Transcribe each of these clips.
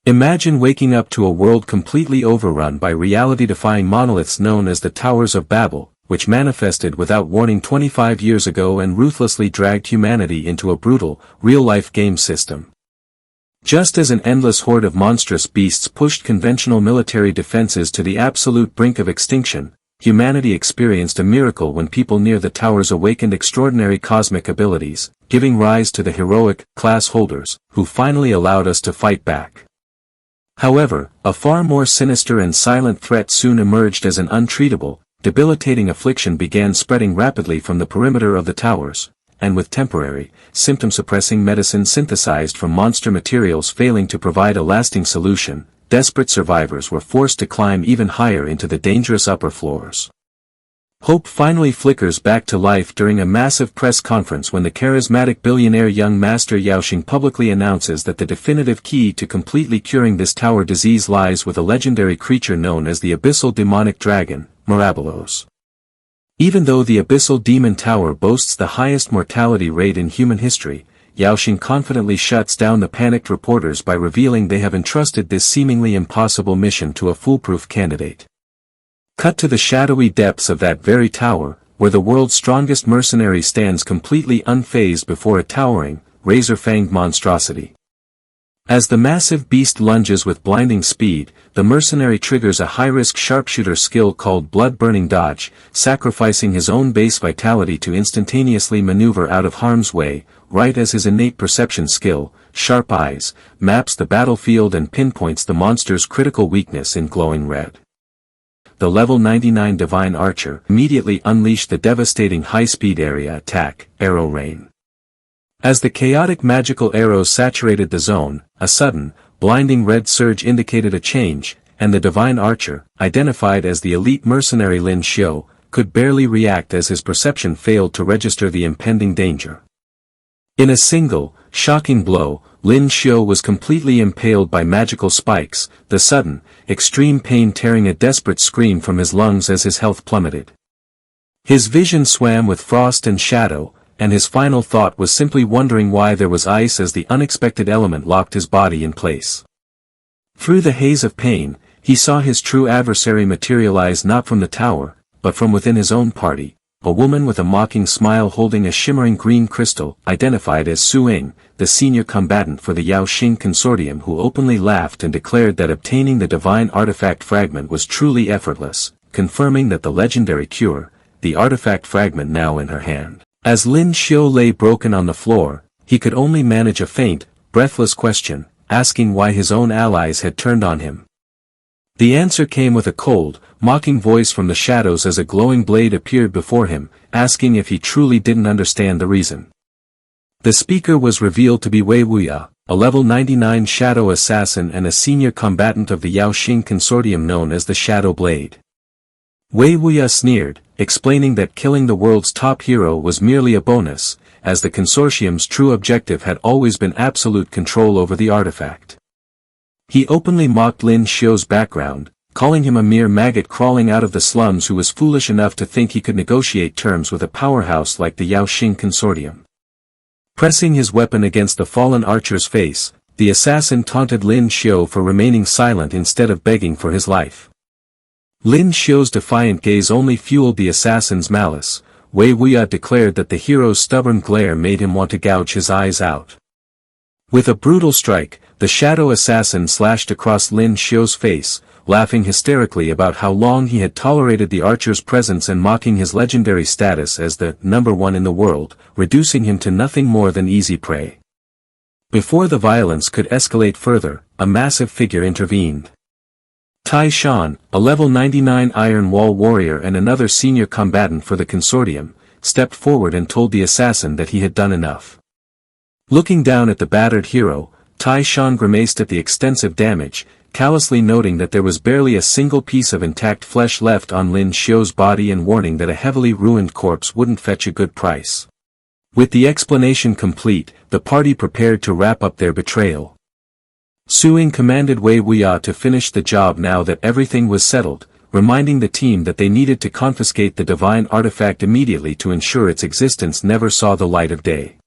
Imagine waking up to a world completely overrun by reality-defying monoliths known as the Towers of Babel, which manifested without warning 25 years ago and ruthlessly dragged humanity into a brutal, real-life game system. Just as an endless horde of monstrous beasts pushed conventional military defenses to the absolute brink of extinction, humanity experienced a miracle when people near the towers awakened extraordinary cosmic abilities, giving rise to the heroic class holders, who finally allowed us to fight back. However, a far more sinister and silent threat soon emerged as an untreatable, debilitating affliction began spreading rapidly from the perimeter of the towers, and with temporary, symptom-suppressing medicine synthesized from monster materials failing to provide a lasting solution, desperate survivors were forced to climb even higher into the dangerous upper floors. Hope finally flickers back to life during a massive press conference when the charismatic billionaire young master Yaoxing publicly announces that the definitive key to completely curing this tower disease lies with a legendary creature known as the Abyssal Demonic Dragon, Mirabelos. Even though the Abyssal Demon Tower boasts the highest mortality rate in human history, Yaoxing confidently shuts down the panicked reporters by revealing they have entrusted this seemingly impossible mission to a foolproof candidate. Cut to the shadowy depths of that very tower, where the world's strongest mercenary stands completely unfazed before a towering, razor-fanged monstrosity. As the massive beast lunges with blinding speed, the mercenary triggers a high-risk sharpshooter skill called blood-burning dodge, sacrificing his own base vitality to instantaneously maneuver out of harm's way, right as his innate perception skill, sharp eyes, maps the battlefield and pinpoints the monster's critical weakness in glowing red. The level 99 Divine Archer immediately unleashed the devastating high-speed area attack, Arrow Rain. As the chaotic magical arrows saturated the zone, a sudden, blinding red surge indicated a change, and the Divine Archer, identified as the elite mercenary Lin Xiu, could barely react as his perception failed to register the impending danger. In a single, shocking blow, Lin Xiu was completely impaled by magical spikes, the sudden, extreme pain tearing a desperate scream from his lungs as his health plummeted. His vision swam with frost and shadow, and his final thought was simply wondering why there was ice as the unexpected element locked his body in place. Through the haze of pain, he saw his true adversary materialize not from the tower, but from within his own party, a woman with a mocking smile holding a shimmering green crystal, identified as Su Ying, the senior combatant for the Yaoxing Consortium, who openly laughed and declared that obtaining the divine artifact fragment was truly effortless, confirming that the legendary cure, the artifact fragment now in her hand. As Lin Xiu lay broken on the floor, he could only manage a faint, breathless question, asking why his own allies had turned on him. The answer came with a cold, mocking voice from the shadows as a glowing blade appeared before him, asking if he truly didn't understand the reason. The speaker was revealed to be Wei Wuya, a level 99 shadow assassin and a senior combatant of the Yaoxing Consortium known as the Shadow Blade. Wei Wuya sneered, explaining that killing the world's top hero was merely a bonus, as the consortium's true objective had always been absolute control over the artifact. He openly mocked Lin Xiu's background, calling him a mere maggot crawling out of the slums who was foolish enough to think he could negotiate terms with a powerhouse like the Yaoxing Consortium. Pressing his weapon against the fallen archer's face, the assassin taunted Lin Xiu for remaining silent instead of begging for his life. Lin Xiu's defiant gaze only fueled the assassin's malice. Wei Wuya declared that the hero's stubborn glare made him want to gouge his eyes out. With a brutal strike, the shadow assassin slashed across Lin Xiu's face, laughing hysterically about how long he had tolerated the archer's presence and mocking his legendary status as the #1 in the world, reducing him to nothing more than easy prey. Before the violence could escalate further, a massive figure intervened. Tai Shan, a level 99 Iron Wall warrior and another senior combatant for the consortium, stepped forward and told the assassin that he had done enough. Looking down at the battered hero, Tai Shan grimaced at the extensive damage, callously noting that there was barely a single piece of intact flesh left on Lin Xiu's body and warning that a heavily ruined corpse wouldn't fetch a good price. With the explanation complete, the party prepared to wrap up their betrayal. Su Ying commanded Wei Wuya to finish the job now that everything was settled, reminding the team that they needed to confiscate the divine artifact immediately to ensure its existence never saw the light of day.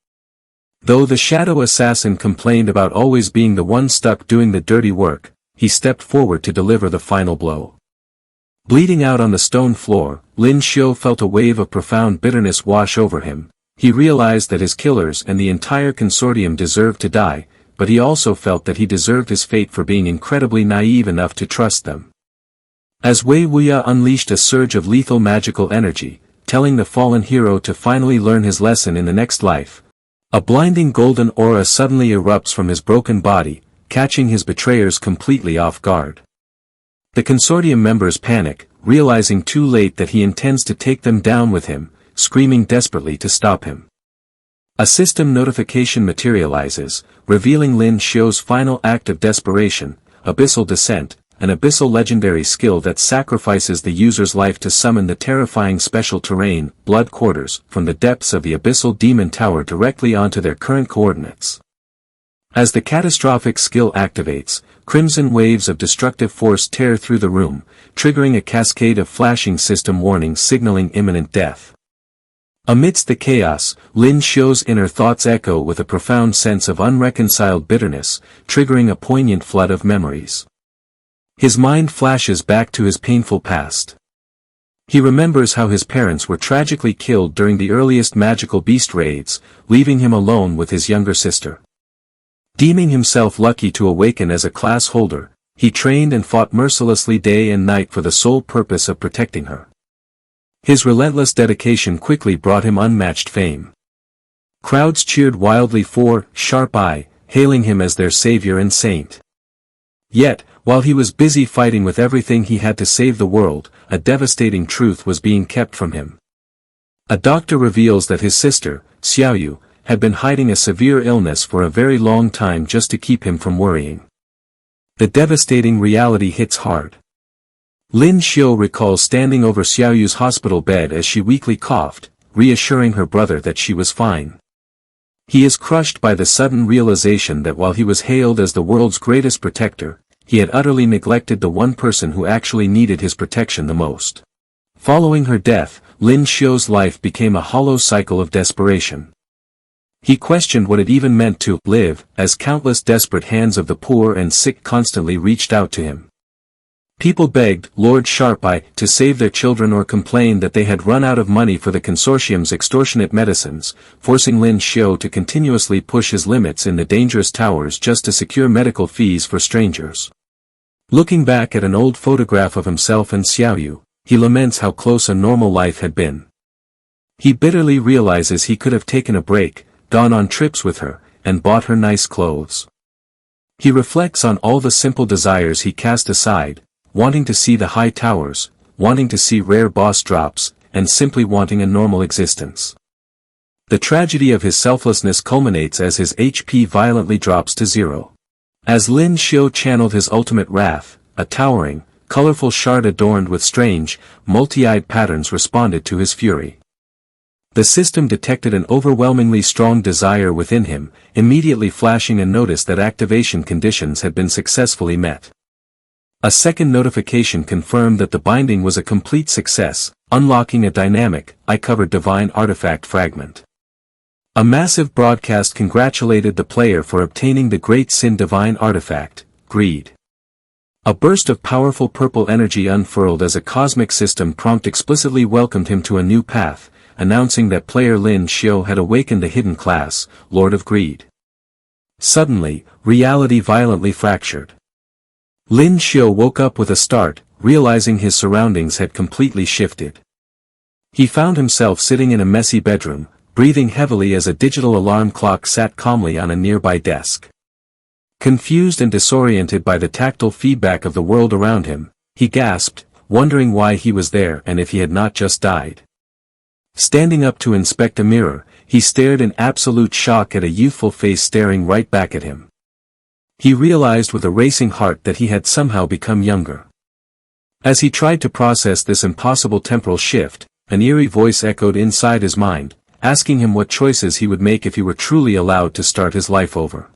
Though the shadow assassin complained about always being the one stuck doing the dirty work, he stepped forward to deliver the final blow. Bleeding out on the stone floor, Lin Xiu felt a wave of profound bitterness wash over him. He realized that his killers and the entire consortium deserved to die, but he also felt that he deserved his fate for being incredibly naive enough to trust them. As Wei Wuya unleashed a surge of lethal magical energy, telling the fallen hero to finally learn his lesson in the next life, a blinding golden aura suddenly erupts from his broken body, catching his betrayers completely off guard. The consortium members panic, realizing too late that he intends to take them down with him, screaming desperately to stop him. A system notification materializes, revealing Lin Xiu's final act of desperation, Abyssal Descent, an abyssal legendary skill that sacrifices the user's life to summon the terrifying special terrain, Blood Quarters, from the depths of the Abyssal Demon Tower directly onto their current coordinates. As the catastrophic skill activates, crimson waves of destructive force tear through the room, triggering a cascade of flashing system warnings signaling imminent death. Amidst the chaos, Lin Xiu's inner thoughts echo with a profound sense of unreconciled bitterness, triggering a poignant flood of memories. His mind flashes back to his painful past. He remembers how his parents were tragically killed during the earliest magical beast raids, leaving him alone with his younger sister. Deeming himself lucky to awaken as a class holder, he trained and fought mercilessly day and night for the sole purpose of protecting her. His relentless dedication quickly brought him unmatched fame. Crowds cheered wildly for Sharp Eye, hailing him as their savior and saint. Yet, while he was busy fighting with everything he had to save the world, a devastating truth was being kept from him. A doctor reveals that his sister, Xiaoyu, had been hiding a severe illness for a very long time just to keep him from worrying. The devastating reality hits hard. Lin Xiu recalls standing over Xiaoyu's hospital bed as she weakly coughed, reassuring her brother that she was fine. He is crushed by the sudden realization that while he was hailed as the world's greatest protector, he had utterly neglected the one person who actually needed his protection the most. Following her death, Lin Xiu's life became a hollow cycle of desperation. He questioned what it even meant to live, as countless desperate hands of the poor and sick constantly reached out to him. People begged Lord Sharpeye to save their children or complained that they had run out of money for the consortium's extortionate medicines, forcing Lin Xiu to continuously push his limits in the dangerous towers just to secure medical fees for strangers. Looking back at an old photograph of himself and Xiaoyu, he laments how close a normal life had been. He bitterly realizes he could have taken a break, gone on trips with her, and bought her nice clothes. He reflects on all the simple desires he cast aside, wanting to see the high towers, wanting to see rare boss drops, and simply wanting a normal existence. The tragedy of his selflessness culminates as his HP violently drops to zero. As Lin Xiu channeled his ultimate wrath, a towering, colorful shard adorned with strange, multi-eyed patterns responded to his fury. The system detected an overwhelmingly strong desire within him, immediately flashing a notice that activation conditions had been successfully met. A second notification confirmed that the binding was a complete success, unlocking a dynamic, eye-covered divine artifact fragment. A massive broadcast congratulated the player for obtaining the Great Sin divine artifact, Greed. A burst of powerful purple energy unfurled as a cosmic system prompt explicitly welcomed him to a new path, announcing that player Lin Xiu had awakened the hidden class, Lord of Greed. Suddenly, reality violently fractured. Lin Xiu woke up with a start, realizing his surroundings had completely shifted. He found himself sitting in a messy bedroom, breathing heavily as a digital alarm clock sat calmly on a nearby desk. Confused and disoriented by the tactile feedback of the world around him, he gasped, wondering why he was there and if he had not just died. Standing up to inspect a mirror, he stared in absolute shock at a youthful face staring right back at him. He realized with a racing heart that he had somehow become younger. As he tried to process this impossible temporal shift, an eerie voice echoed inside his mind, asking him what choices he would make if he were truly allowed to start his life over.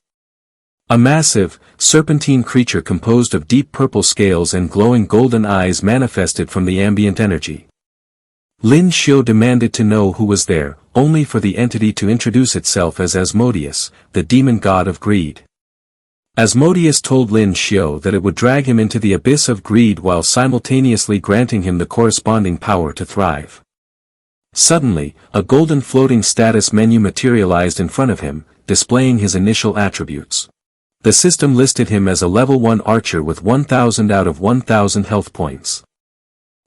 A massive, serpentine creature composed of deep purple scales and glowing golden eyes manifested from the ambient energy. Lin Xiu demanded to know who was there, only for the entity to introduce itself as Asmodeus, the demon god of greed. Asmodeus told Lin Xiu that it would drag him into the abyss of greed while simultaneously granting him the corresponding power to thrive. Suddenly, a golden floating status menu materialized in front of him, displaying his initial attributes. The system listed him as a level 1 archer with 1000 out of 1000 health points.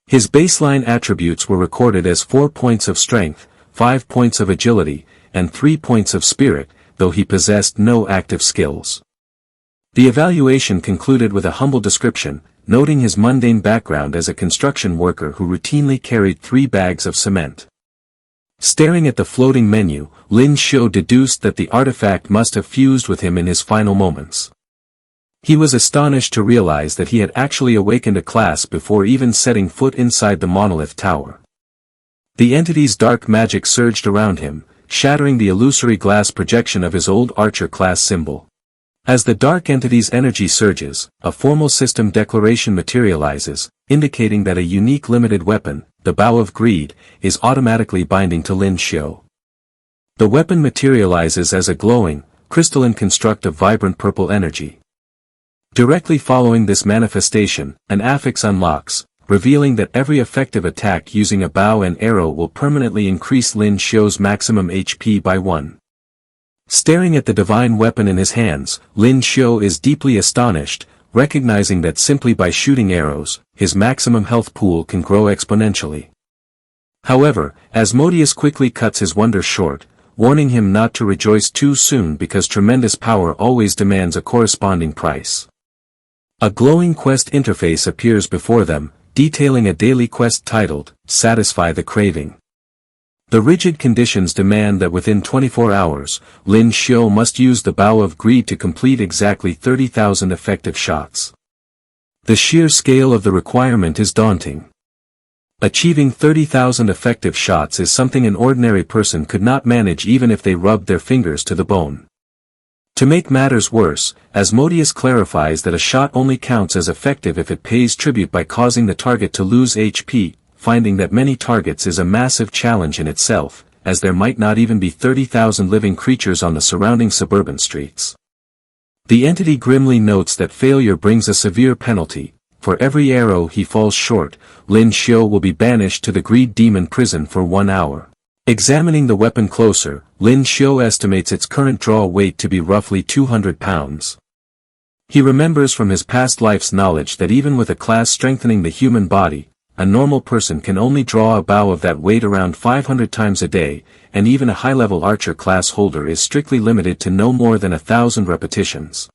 His baseline attributes were recorded as 4 points of strength, 5 points of agility, and 3 points of spirit, though he possessed no active skills. The evaluation concluded with a humble description, noting his mundane background as a construction worker who routinely carried 3 bags of cement. Staring at the floating menu, Lin Xiu deduced that the artifact must have fused with him in his final moments. He was astonished to realize that he had actually awakened a class before even setting foot inside the monolith tower. The entity's dark magic surged around him, shattering the illusory glass projection of his old archer class symbol. As the dark entity's energy surges, a formal system declaration materializes, indicating that a unique limited weapon, the Bow of Greed, is automatically binding to Lin Xiu. The weapon materializes as a glowing, crystalline construct of vibrant purple energy. Directly following this manifestation, an affix unlocks, revealing that every effective attack using a bow and arrow will permanently increase Lin Xiu's maximum HP by 1. Staring at the divine weapon in his hands, Lin Xiu is deeply astonished, recognizing that simply by shooting arrows, his maximum health pool can grow exponentially. However, Asmodeus quickly cuts his wonder short, warning him not to rejoice too soon because tremendous power always demands a corresponding price. A glowing quest interface appears before them, detailing a daily quest titled, Satisfy the Craving. The rigid conditions demand that within 24 hours, Lin Xiu must use the Bow of Greed to complete exactly 30,000 effective shots. The sheer scale of the requirement is daunting. Achieving 30,000 effective shots is something an ordinary person could not manage even if they rubbed their fingers to the bone. To make matters worse, Asmodeus clarifies that a shot only counts as effective if it pays tribute by causing the target to lose HP, finding that many targets is a massive challenge in itself, as there might not even be 30,000 living creatures on the surrounding suburban streets. The entity grimly notes that failure brings a severe penalty. For every arrow he falls short, Lin Xiu will be banished to the Greed Demon prison for 1 hour. Examining the weapon closer, Lin Xiu estimates its current draw weight to be roughly 200 pounds. He remembers from his past life's knowledge that even with a class strengthening the human body, a normal person can only draw a bow of that weight around 500 times a day, and even a high-level archer class holder is strictly limited to no more than 1,000 repetitions.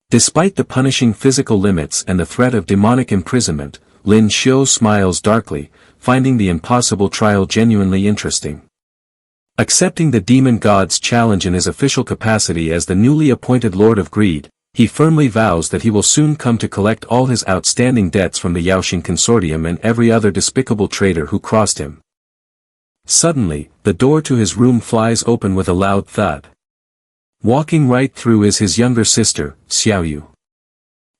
Despite the punishing physical limits and the threat of demonic imprisonment, Lin Xiu smiles darkly, finding the impossible trial genuinely interesting. Accepting the demon god's challenge in his official capacity as the newly appointed Lord of Greed, he firmly vows that he will soon come to collect all his outstanding debts from the Yaoxing Consortium and every other despicable traitor who crossed him. Suddenly, the door to his room flies open with a loud thud. Walking right through is his younger sister, Xiaoyu.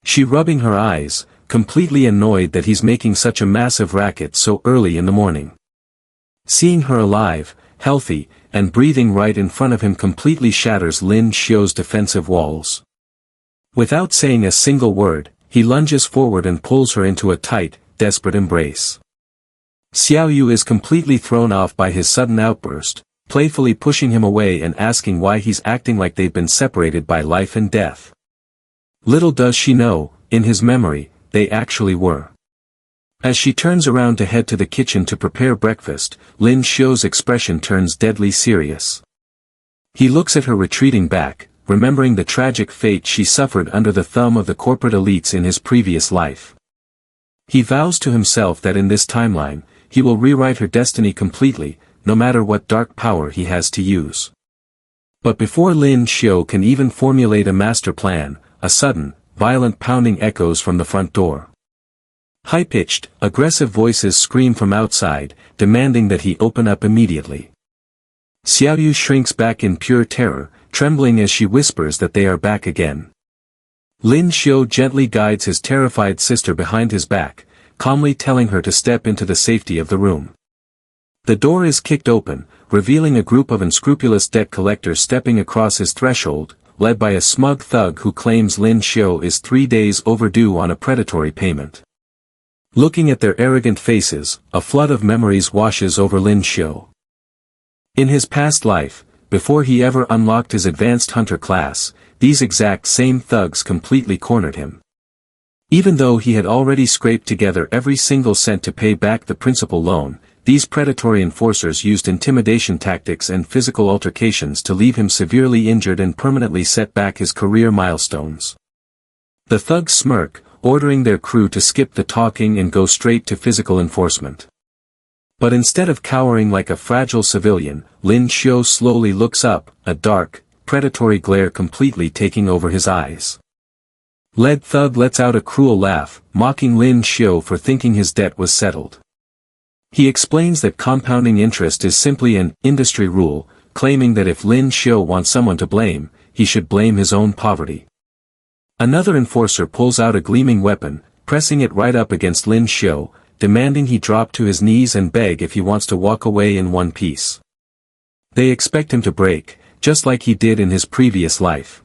She rubbing her eyes, completely annoyed that he's making such a massive racket so early in the morning. Seeing her alive, healthy, and breathing right in front of him completely shatters Lin Xiu's defensive walls. Without saying a single word, he lunges forward and pulls her into a tight, desperate embrace. Xiaoyu is completely thrown off by his sudden outburst, playfully pushing him away and asking why he's acting like they've been separated by life and death. Little does she know, in his memory, they actually were. As she turns around to head to the kitchen to prepare breakfast, Lin Xiu's expression turns deadly serious. He looks at her retreating back, remembering the tragic fate she suffered under the thumb of the corporate elites in his previous life. He vows to himself that in this timeline, he will rewrite her destiny completely, no matter what dark power he has to use. But before Lin Xiu can even formulate a master plan, a sudden, violent pounding echoes from the front door. High-pitched, aggressive voices scream from outside, demanding that he open up immediately. Xiaoyu shrinks back in pure terror, trembling as she whispers that they are back again. Lin Xiu gently guides his terrified sister behind his back, calmly telling her to step into the safety of the room. The door is kicked open, revealing a group of unscrupulous debt collectors stepping across his threshold, led by a smug thug who claims Lin Xiu is 3 days overdue on a predatory payment. Looking at their arrogant faces, a flood of memories washes over Lin Xiu. In his past life, before he ever unlocked his advanced hunter class, these exact same thugs completely cornered him. Even though he had already scraped together every single cent to pay back the principal loan, these predatory enforcers used intimidation tactics and physical altercations to leave him severely injured and permanently set back his career milestones. The thugs smirk, ordering their crew to skip the talking and go straight to physical enforcement. But instead of cowering like a fragile civilian, Lin Xiu slowly looks up, a dark, predatory glare completely taking over his eyes. Lead Thug lets out a cruel laugh, mocking Lin Xiu for thinking his debt was settled. He explains that compounding interest is simply an industry rule, claiming that if Lin Xiu wants someone to blame, he should blame his own poverty. Another enforcer pulls out a gleaming weapon, pressing it right up against Lin Xiu, demanding he drop to his knees and beg if he wants to walk away in one piece. They expect him to break, just like he did in his previous life.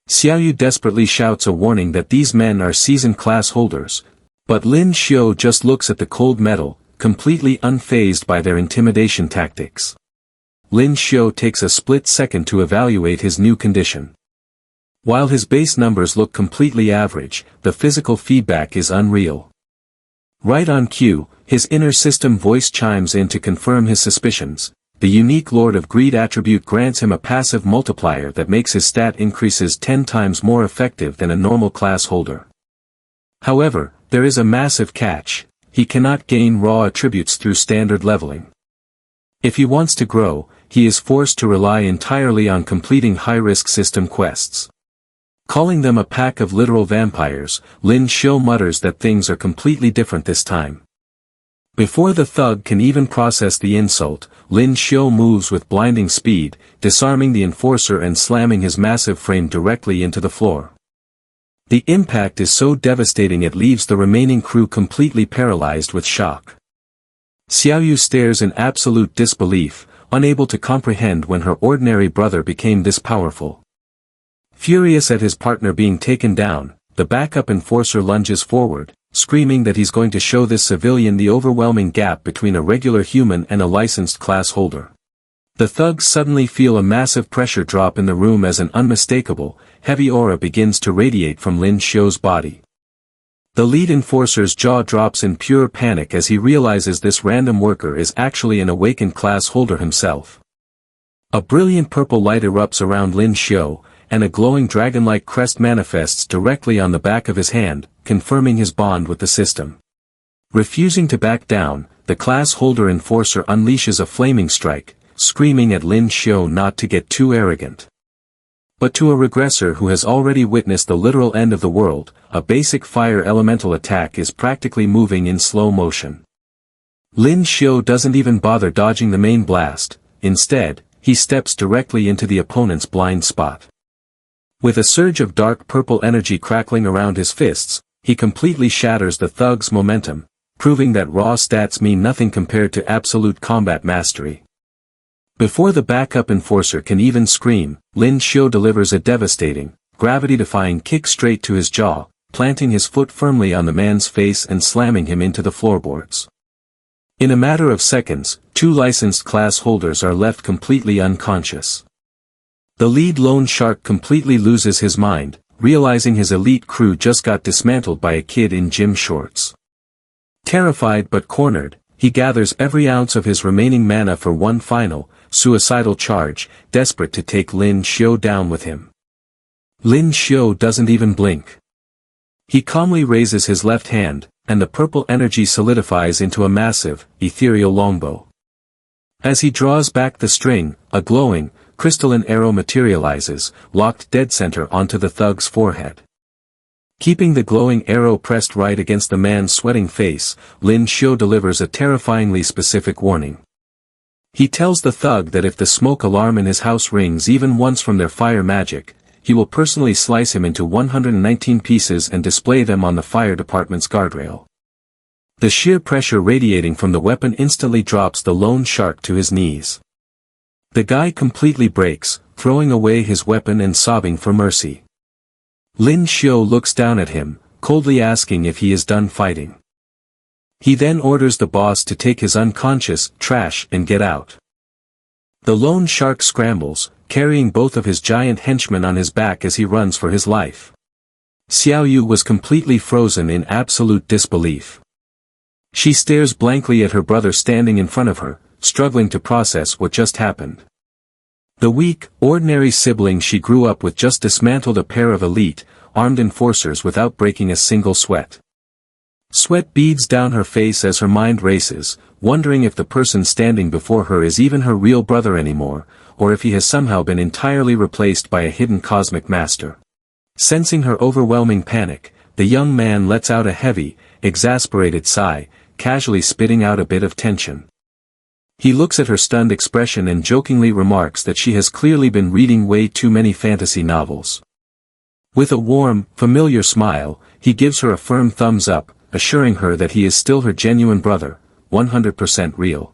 Xiaoyu desperately shouts a warning that these men are seasoned class holders, but Lin Xiu just looks at the cold metal, completely unfazed by their intimidation tactics. Lin Xiu takes a split second to evaluate his new condition. While his base numbers look completely average, the physical feedback is unreal. Right on cue, his inner system voice chimes in to confirm his suspicions. The unique Lord of Greed attribute grants him a passive multiplier that makes his stat increases 10 times more effective than a normal class holder. However, there is a massive catch: he cannot gain raw attributes through standard leveling. If he wants to grow, he is forced to rely entirely on completing high-risk system quests. Calling them a pack of literal vampires, Lin Xiu mutters that things are completely different this time. Before the thug can even process the insult, Lin Xiu moves with blinding speed, disarming the enforcer and slamming his massive frame directly into the floor. The impact is so devastating it leaves the remaining crew completely paralyzed with shock. Xiaoyu stares in absolute disbelief, unable to comprehend when her ordinary brother became this powerful. Furious at his partner being taken down, the backup enforcer lunges forward, screaming that he's going to show this civilian the overwhelming gap between a regular human and a licensed class holder. The thugs suddenly feel a massive pressure drop in the room as an unmistakable, heavy aura begins to radiate from Lin Xiu's body. The lead enforcer's jaw drops in pure panic as he realizes this random worker is actually an awakened class holder himself. A brilliant purple light erupts around Lin Xiu, and a glowing dragon-like crest manifests directly on the back of his hand, confirming his bond with the system. Refusing to back down, the class holder enforcer unleashes a flaming strike, screaming at Lin Xiu not to get too arrogant. But to a regressor who has already witnessed the literal end of the world, a basic fire elemental attack is practically moving in slow motion. Lin Xiu doesn't even bother dodging the main blast, instead, he steps directly into the opponent's blind spot. With a surge of dark purple energy crackling around his fists, he completely shatters the thug's momentum, proving that raw stats mean nothing compared to absolute combat mastery. Before the backup enforcer can even scream, Lin Xiu delivers a devastating, gravity-defying kick straight to his jaw, planting his foot firmly on the man's face and slamming him into the floorboards. In a matter of seconds, 2 licensed class holders are left completely unconscious. The lead loan shark completely loses his mind, realizing his elite crew just got dismantled by a kid in gym shorts. Terrified but cornered, he gathers every ounce of his remaining mana for one final, suicidal charge, desperate to take Lin Xiu down with him. Lin Xiu doesn't even blink. He calmly raises his left hand, and the purple energy solidifies into a massive, ethereal longbow. As he draws back the string, a glowing, crystalline arrow materializes, locked dead center onto the thug's forehead. Keeping the glowing arrow pressed right against the man's sweating face, Lin Xiu delivers a terrifyingly specific warning. He tells the thug that if the smoke alarm in his house rings even once from their fire magic, he will personally slice him into 119 pieces and display them on the fire department's guardrail. The sheer pressure radiating from the weapon instantly drops the lone shark to his knees. The guy completely breaks, throwing away his weapon and sobbing for mercy. Lin Xiu looks down at him, coldly asking if he is done fighting. He then orders the boss to take his unconscious trash and get out. The lone shark scrambles, carrying both of his giant henchmen on his back as he runs for his life. Xiaoyu was completely frozen in absolute disbelief. She stares blankly at her brother standing in front of her, struggling to process what just happened. The weak, ordinary sibling she grew up with just dismantled a pair of elite, armed enforcers without breaking a single sweat. Sweat beads down her face as her mind races, wondering if the person standing before her is even her real brother anymore, or if he has somehow been entirely replaced by a hidden cosmic master. Sensing her overwhelming panic, the young man lets out a heavy, exasperated sigh, casually spitting out a bit of tension. He looks at her stunned expression and jokingly remarks that she has clearly been reading way too many fantasy novels. With a warm, familiar smile, he gives her a firm thumbs up, assuring her that he is still her genuine brother, 100% real.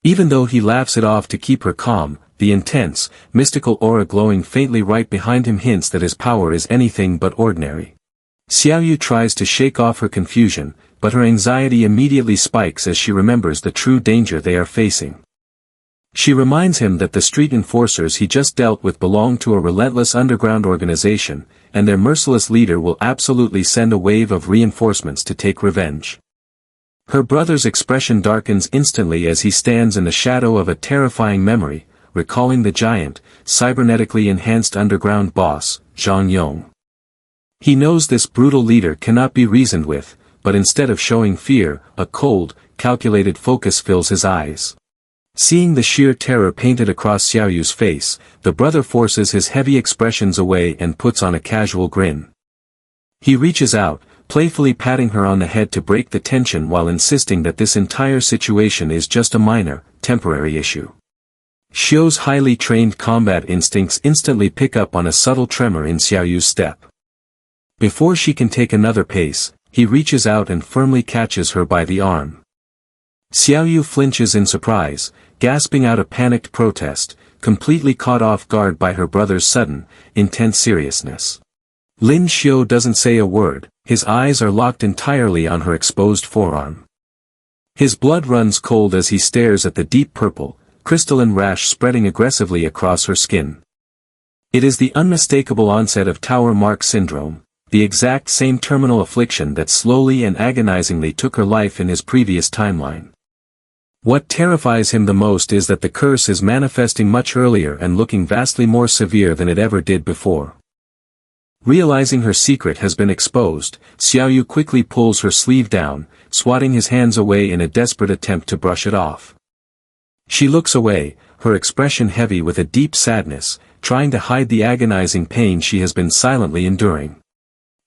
Even though he laughs it off to keep her calm, the intense, mystical aura glowing faintly right behind him hints that his power is anything but ordinary. Xiaoyu tries to shake off her confusion, but her anxiety immediately spikes as she remembers the true danger they are facing. She reminds him that the street enforcers he just dealt with belong to a relentless underground organization, and their merciless leader will absolutely send a wave of reinforcements to take revenge. Her brother's expression darkens instantly as he stands in the shadow of a terrifying memory, recalling the giant, cybernetically enhanced underground boss, Zhang Yong. He knows this brutal leader cannot be reasoned with, but instead of showing fear, a cold, calculated focus fills his eyes. Seeing the sheer terror painted across Xiaoyu's face, the brother forces his heavy expressions away and puts on a casual grin. He reaches out, playfully patting her on the head to break the tension while insisting that this entire situation is just a minor, temporary issue. Xiu's highly trained combat instincts instantly pick up on a subtle tremor in Xiaoyu's step. Before she can take another pace, he reaches out and firmly catches her by the arm. Xiaoyu flinches in surprise, gasping out a panicked protest, completely caught off guard by her brother's sudden, intense seriousness. Lin Xiu doesn't say a word, his eyes are locked entirely on her exposed forearm. His blood runs cold as he stares at the deep purple, crystalline rash spreading aggressively across her skin. It is the unmistakable onset of Tower Mark syndrome, the exact same terminal affliction that slowly and agonizingly took her life in his previous timeline. What terrifies him the most is that the curse is manifesting much earlier and looking vastly more severe than it ever did before. Realizing her secret has been exposed, Xiaoyu quickly pulls her sleeve down, swatting his hands away in a desperate attempt to brush it off. She looks away, her expression heavy with a deep sadness, trying to hide the agonizing pain she has been silently enduring.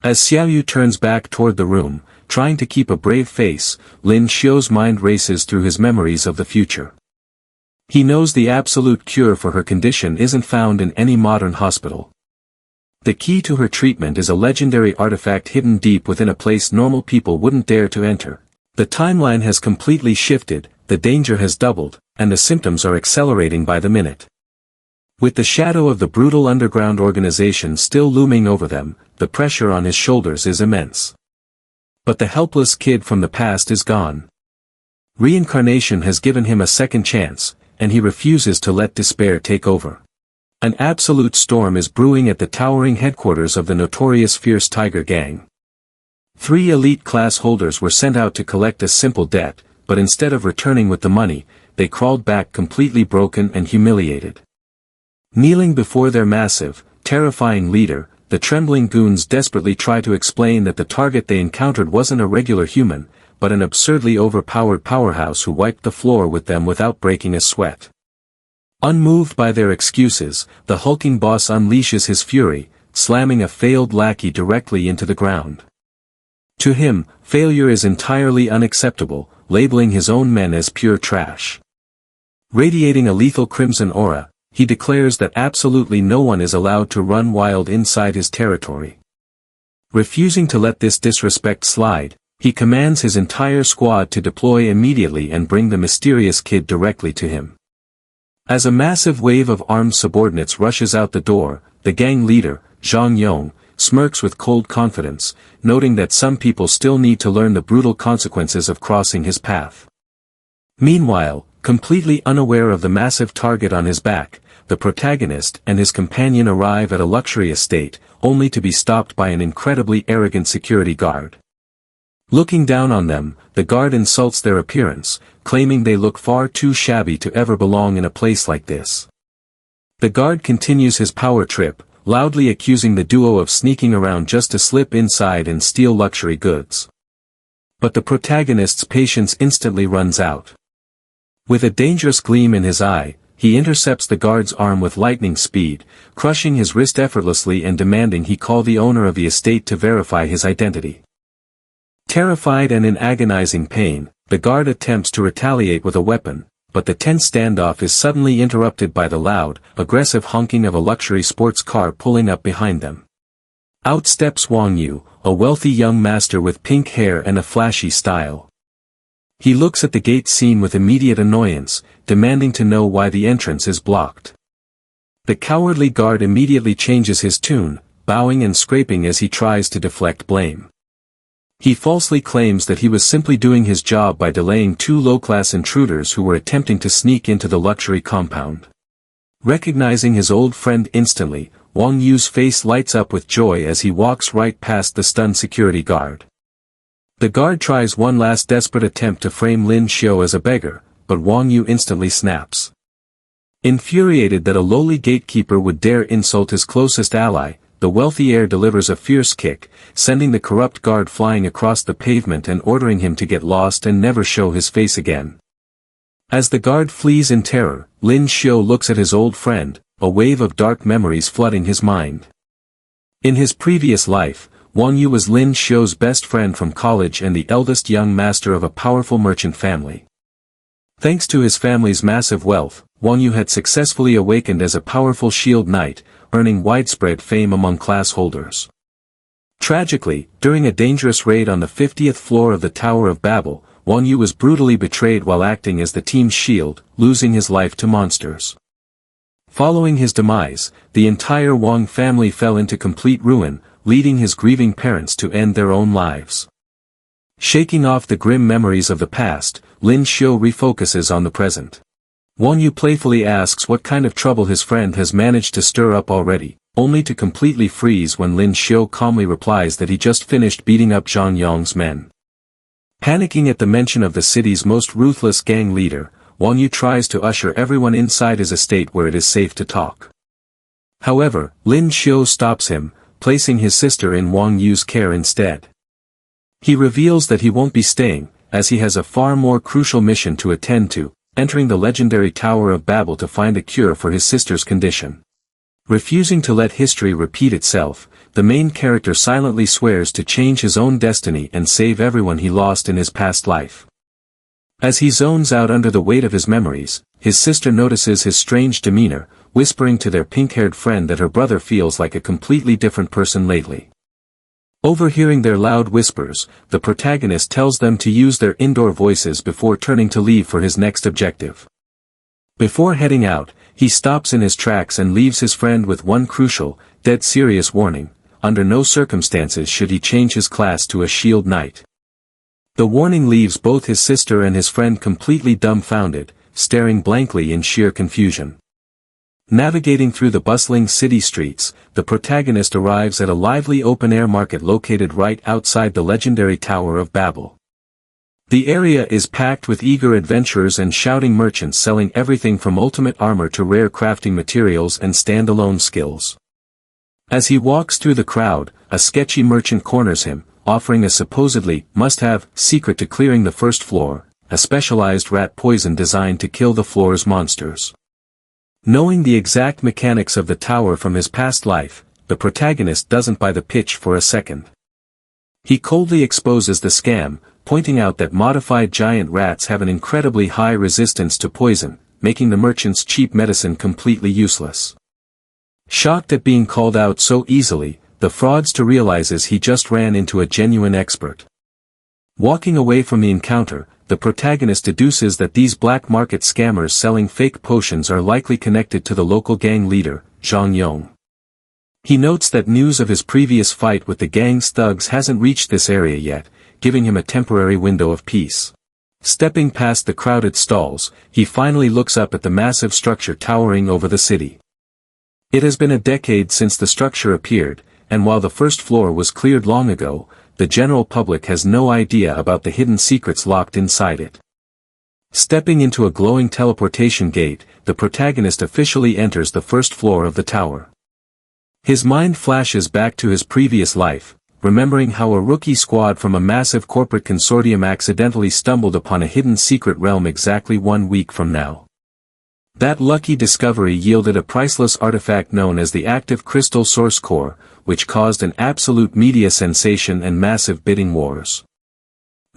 As Xiaoyu turns back toward the room, trying to keep a brave face, Lin Xiu's mind races through his memories of the future. He knows the absolute cure for her condition isn't found in any modern hospital. The key to her treatment is a legendary artifact hidden deep within a place normal people wouldn't dare to enter. The timeline has completely shifted, the danger has doubled, and the symptoms are accelerating by the minute. With the shadow of the brutal underground organization still looming over them, the pressure on his shoulders is immense. But the helpless kid from the past is gone. Reincarnation has given him a second chance, and he refuses to let despair take over. An absolute storm is brewing at the towering headquarters of the notorious Fierce Tiger Gang. 3 elite class holders were sent out to collect a simple debt, but instead of returning with the money, they crawled back completely broken and humiliated. Kneeling before their massive, terrifying leader, the trembling goons desperately try to explain that the target they encountered wasn't a regular human, but an absurdly overpowered powerhouse who wiped the floor with them without breaking a sweat. Unmoved by their excuses, the hulking boss unleashes his fury, slamming a failed lackey directly into the ground. To him, failure is entirely unacceptable, labeling his own men as pure trash. Radiating a lethal crimson aura, he declares that absolutely no one is allowed to run wild inside his territory. Refusing to let this disrespect slide, He commands his entire squad to deploy immediately and bring the mysterious kid directly to him. As a massive wave of armed subordinates rushes out the door, the gang leader, Zhang Yong, smirks with cold confidence, noting that some people still need to learn the brutal consequences of crossing his path. Meanwhile, completely unaware of the massive target on his back, the protagonist and his companion arrive at a luxury estate, only to be stopped by an incredibly arrogant security guard. Looking down on them, the guard insults their appearance, claiming they look far too shabby to ever belong in a place like this. The guard continues his power trip, loudly accusing the duo of sneaking around just to slip inside and steal luxury goods. But the protagonist's patience instantly runs out. With a dangerous gleam in his eye, he intercepts the guard's arm with lightning speed, crushing his wrist effortlessly and demanding he call the owner of the estate to verify his identity. Terrified and in agonizing pain, the guard attempts to retaliate with a weapon, but the tense standoff is suddenly interrupted by the loud, aggressive honking of a luxury sports car pulling up behind them. Out steps Wang Yu, a wealthy young master with pink hair and a flashy style. He looks at the gate scene with immediate annoyance, demanding to know why the entrance is blocked. The cowardly guard immediately changes his tune, bowing and scraping as he tries to deflect blame. He falsely claims that he was simply doing his job by delaying two low-class intruders who were attempting to sneak into the luxury compound. Recognizing his old friend instantly, Wang Yu's face lights up with joy as he walks right past the stunned security guard. The guard tries one last desperate attempt to frame Lin Xiu as a beggar, but Wang Yu instantly snaps. Infuriated that a lowly gatekeeper would dare insult his closest ally, the wealthy heir delivers a fierce kick, sending the corrupt guard flying across the pavement and ordering him to get lost and never show his face again. As the guard flees in terror, Lin Xiu looks at his old friend, a wave of dark memories flooding his mind. In his previous life, Wang Yu was Lin Xiu's best friend from college and the eldest young master of a powerful merchant family. Thanks to his family's massive wealth, Wang Yu had successfully awakened as a powerful shield knight, earning widespread fame among class holders. Tragically, during a dangerous raid on the 50th floor of the Tower of Babel, Wang Yu was brutally betrayed while acting as the team's shield, losing his life to monsters. Following his demise, the entire Wang family fell into complete ruin, leading his grieving parents to end their own lives. Shaking off the grim memories of the past, Lin Xiu refocuses on the present. Wang Yu playfully asks what kind of trouble his friend has managed to stir up already, only to completely freeze when Lin Xiu calmly replies that he just finished beating up Zhang Yong's men. Panicking at the mention of the city's most ruthless gang leader, Wang Yu tries to usher everyone inside his estate where it is safe to talk. However, Lin Xiu stops him, placing his sister in Wang Yu's care instead. He reveals that he won't be staying, as he has a far more crucial mission to attend to, entering the legendary Tower of Babel to find a cure for his sister's condition. Refusing to let history repeat itself, the main character silently swears to change his own destiny and save everyone he lost in his past life. As he zones out under the weight of his memories, his sister notices his strange demeanor, whispering to their pink-haired friend that her brother feels like a completely different person lately. Overhearing their loud whispers, the protagonist tells them to use their indoor voices before turning to leave for his next objective. Before heading out, he stops in his tracks and leaves his friend with one crucial, dead serious warning: under no circumstances should he change his class to a shield knight. The warning leaves both his sister and his friend completely dumbfounded, staring blankly in sheer confusion. Navigating through the bustling city streets, the protagonist arrives at a lively open-air market located right outside the legendary Tower of Babel. The area is packed with eager adventurers and shouting merchants selling everything from ultimate armor to rare crafting materials and standalone skills. As he walks through the crowd, a sketchy merchant corners him, offering a supposedly must-have secret to clearing the first floor, a specialized rat poison designed to kill the floor's monsters. Knowing the exact mechanics of the tower from his past life, the protagonist doesn't buy the pitch for a second. He coldly exposes the scam, pointing out that modified giant rats have an incredibly high resistance to poison, making the merchant's cheap medicine completely useless. Shocked at being called out so easily, the fraudster realizes he just ran into a genuine expert. Walking away from the encounter, the protagonist deduces that these black market scammers selling fake potions are likely connected to the local gang leader, Zhang Yong. He notes that news of his previous fight with the gang's thugs hasn't reached this area yet, giving him a temporary window of peace. Stepping past the crowded stalls, he finally looks up at the massive structure towering over the city. It has been a decade since the structure appeared, and while the first floor was cleared long ago, the general public has no idea about the hidden secrets locked inside it. Stepping into a glowing teleportation gate, the protagonist officially enters the first floor of the tower. His mind flashes back to his previous life, remembering how a rookie squad from a massive corporate consortium accidentally stumbled upon a hidden secret realm exactly 1 week from now. That lucky discovery yielded a priceless artifact known as the active crystal source core, which caused an absolute media sensation and massive bidding wars.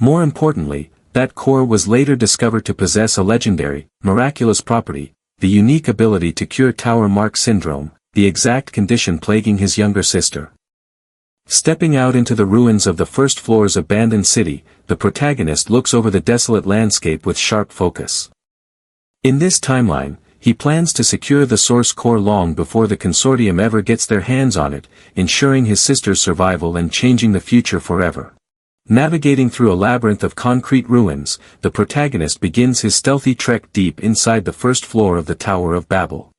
More importantly, that core was later discovered to possess a legendary, miraculous property, the unique ability to cure Tower Mark syndrome, the exact condition plaguing his younger sister. Stepping out into the ruins of the first floor's abandoned city, the protagonist looks over the desolate landscape with sharp focus. In this timeline, he plans to secure the source core long before the consortium ever gets their hands on it, ensuring his sister's survival and changing the future forever. Navigating through a labyrinth of concrete ruins, the protagonist begins his stealthy trek deep inside the first floor of the Tower of Babel.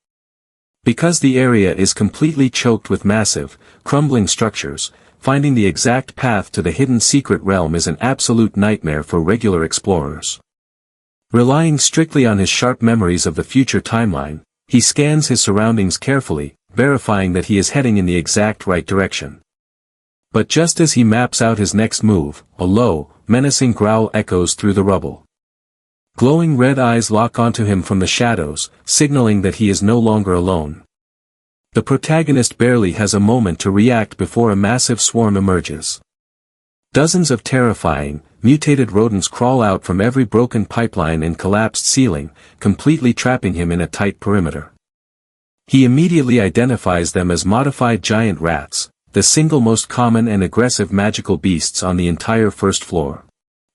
Because the area is completely choked with massive, crumbling structures, finding the exact path to the hidden secret realm is an absolute nightmare for regular explorers. Relying strictly on his sharp memories of the future timeline, he scans his surroundings carefully, verifying that he is heading in the exact right direction. But just as he maps out his next move, a low, menacing growl echoes through the rubble. Glowing red eyes lock onto him from the shadows, signaling that he is no longer alone. The protagonist barely has a moment to react before a massive swarm emerges. Dozens of terrifying, mutated rodents crawl out from every broken pipeline and collapsed ceiling, completely trapping him in a tight perimeter. He immediately identifies them as modified giant rats, the single most common and aggressive magical beasts on the entire first floor.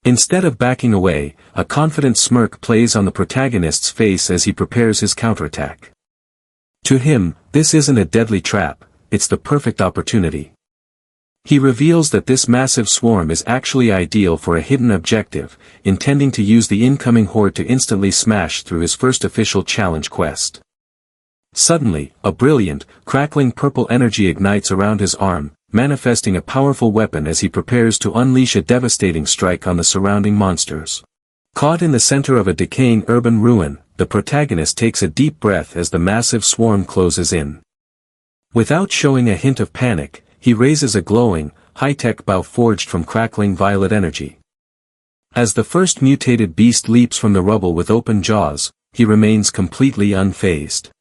Instead of backing away, a confident smirk plays on the protagonist's face as he prepares his counterattack. To him, this isn't a deadly trap, it's the perfect opportunity. He reveals that this massive swarm is actually ideal for a hidden objective, intending to use the incoming horde to instantly smash through his first official challenge quest. Suddenly, a brilliant, crackling purple energy ignites around his arm, manifesting a powerful weapon as he prepares to unleash a devastating strike on the surrounding monsters. Caught in the center of a decaying urban ruin, the protagonist takes a deep breath as the massive swarm closes in. Without showing a hint of panic, he raises a glowing, high-tech bow forged from crackling violet energy. As the first mutated beast leaps from the rubble with open jaws, he remains completely unfazed.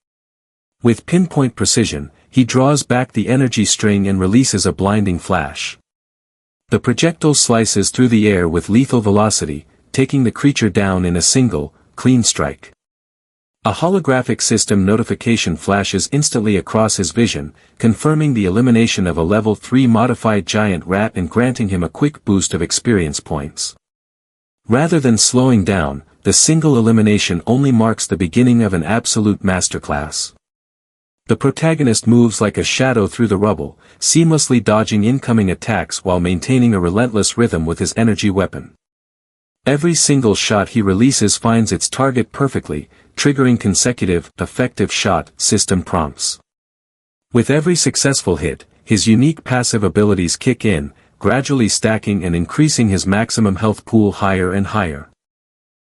With pinpoint precision, he draws back the energy string and releases a blinding flash. The projectile slices through the air with lethal velocity, taking the creature down in a single, clean strike. A holographic system notification flashes instantly across his vision, confirming the elimination of a level 3 modified giant rat and granting him a quick boost of experience points. Rather than slowing down, the single elimination only marks the beginning of an absolute masterclass. The protagonist moves like a shadow through the rubble, seamlessly dodging incoming attacks while maintaining a relentless rhythm with his energy weapon. Every single shot he releases finds its target perfectly, triggering consecutive, effective shot system prompts. With every successful hit, his unique passive abilities kick in, gradually stacking and increasing his maximum health pool higher and higher.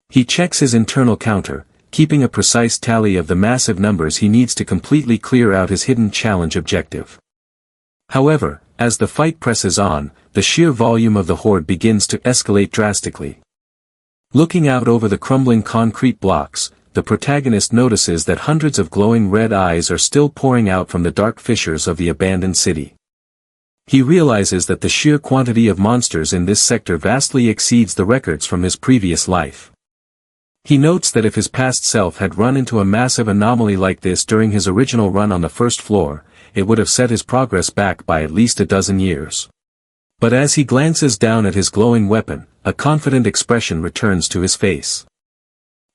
He checks his internal counter, keeping a precise tally of the massive numbers he needs to completely clear out his hidden challenge objective. However, as the fight presses on, the sheer volume of the horde begins to escalate drastically. Looking out over the crumbling concrete blocks, the protagonist notices that hundreds of glowing red eyes are still pouring out from the dark fissures of the abandoned city. He realizes that the sheer quantity of monsters in this sector vastly exceeds the records from his previous life. He notes that if his past self had run into a massive anomaly like this during his original run on the first floor, it would have set his progress back by at least a dozen years. But as he glances down at his glowing weapon, a confident expression returns to his face.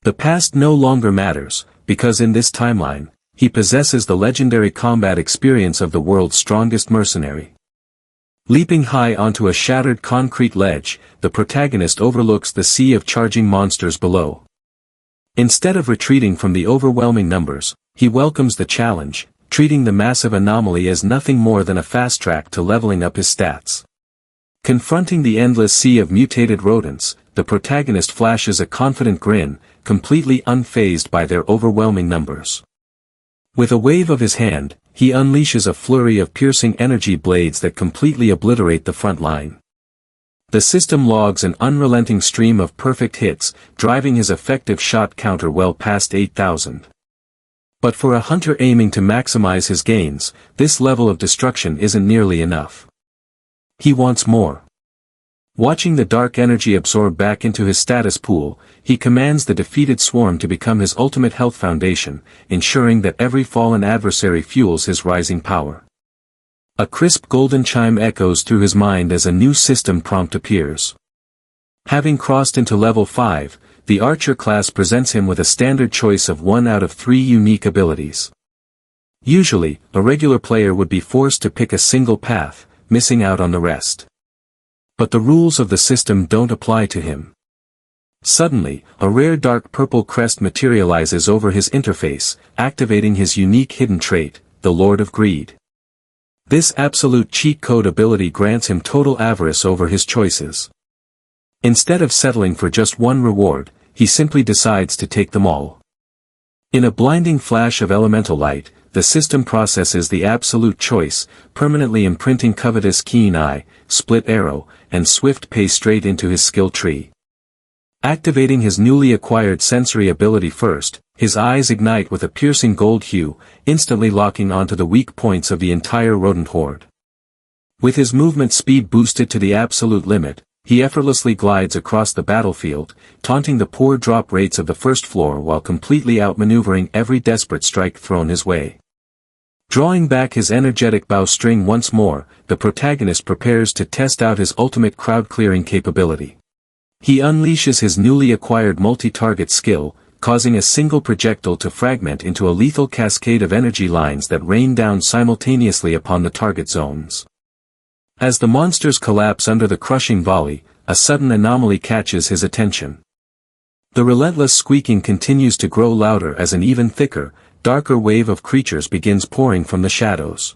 The past no longer matters, because in this timeline, he possesses the legendary combat experience of the world's strongest mercenary. Leaping high onto a shattered concrete ledge, the protagonist overlooks the sea of charging monsters below. Instead of retreating from the overwhelming numbers, he welcomes the challenge, treating the massive anomaly as nothing more than a fast track to leveling up his stats. Confronting the endless sea of mutated rodents, the protagonist flashes a confident grin, completely unfazed by their overwhelming numbers. With a wave of his hand, he unleashes a flurry of piercing energy blades that completely obliterate the front line. The system logs an unrelenting stream of perfect hits, driving his effective shot counter well past 8,000. But for a hunter aiming to maximize his gains, this level of destruction isn't nearly enough. He wants more. Watching the dark energy absorb back into his status pool, he commands the defeated swarm to become his ultimate health foundation, ensuring that every fallen adversary fuels his rising power. A crisp golden chime echoes through his mind as a new system prompt appears. Having crossed into level 5, the archer class presents him with a standard choice of 1 out of 3 unique abilities. Usually, a regular player would be forced to pick a single path, missing out on the rest. But the rules of the system don't apply to him. Suddenly, a rare dark purple crest materializes over his interface, activating his unique hidden trait, the Lord of Greed. This absolute cheat code ability grants him total avarice over his choices. Instead of settling for just one reward, he simply decides to take them all. In a blinding flash of elemental light, the system processes the absolute choice, permanently imprinting covetous keen eye, split arrow, and swift pace straight into his skill tree. Activating his newly acquired sensory ability first, his eyes ignite with a piercing gold hue, instantly locking onto the weak points of the entire rodent horde. With his movement speed boosted to the absolute limit, he effortlessly glides across the battlefield, taunting the poor drop rates of the first floor while completely outmaneuvering every desperate strike thrown his way. Drawing back his energetic bowstring once more, the protagonist prepares to test out his ultimate crowd-clearing capability. He unleashes his newly acquired multi-target skill, causing a single projectile to fragment into a lethal cascade of energy lines that rain down simultaneously upon the target zones. As the monsters collapse under the crushing volley, a sudden anomaly catches his attention. The relentless squeaking continues to grow louder as an even thicker, darker wave of creatures begins pouring from the shadows.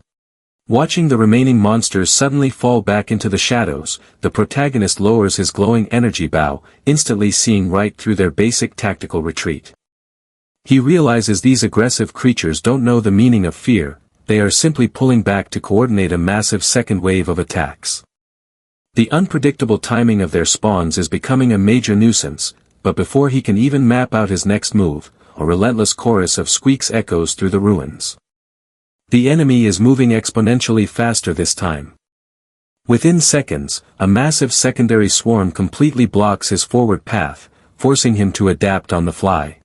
Watching the remaining monsters suddenly fall back into the shadows, the protagonist lowers his glowing energy bow, instantly seeing right through their basic tactical retreat. He realizes these aggressive creatures don't know the meaning of fear, they are simply pulling back to coordinate a massive second wave of attacks. The unpredictable timing of their spawns is becoming a major nuisance, but before he can even map out his next move, a relentless chorus of squeaks echoes through the ruins. The enemy is moving exponentially faster this time. Within seconds, a massive secondary swarm completely blocks his forward path, forcing him to adapt on the fly.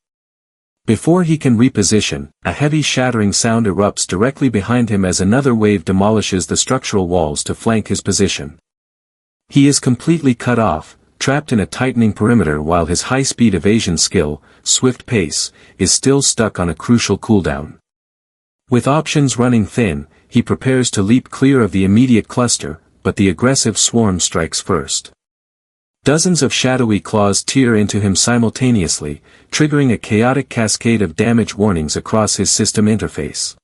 Before he can reposition, a heavy shattering sound erupts directly behind him as another wave demolishes the structural walls to flank his position. He is completely cut off, trapped in a tightening perimeter while his high-speed evasion skill, Swift Pace, is still stuck on a crucial cooldown. With options running thin, he prepares to leap clear of the immediate cluster, but the aggressive swarm strikes first. Dozens of shadowy claws tear into him simultaneously, triggering a chaotic cascade of damage warnings across his system interface.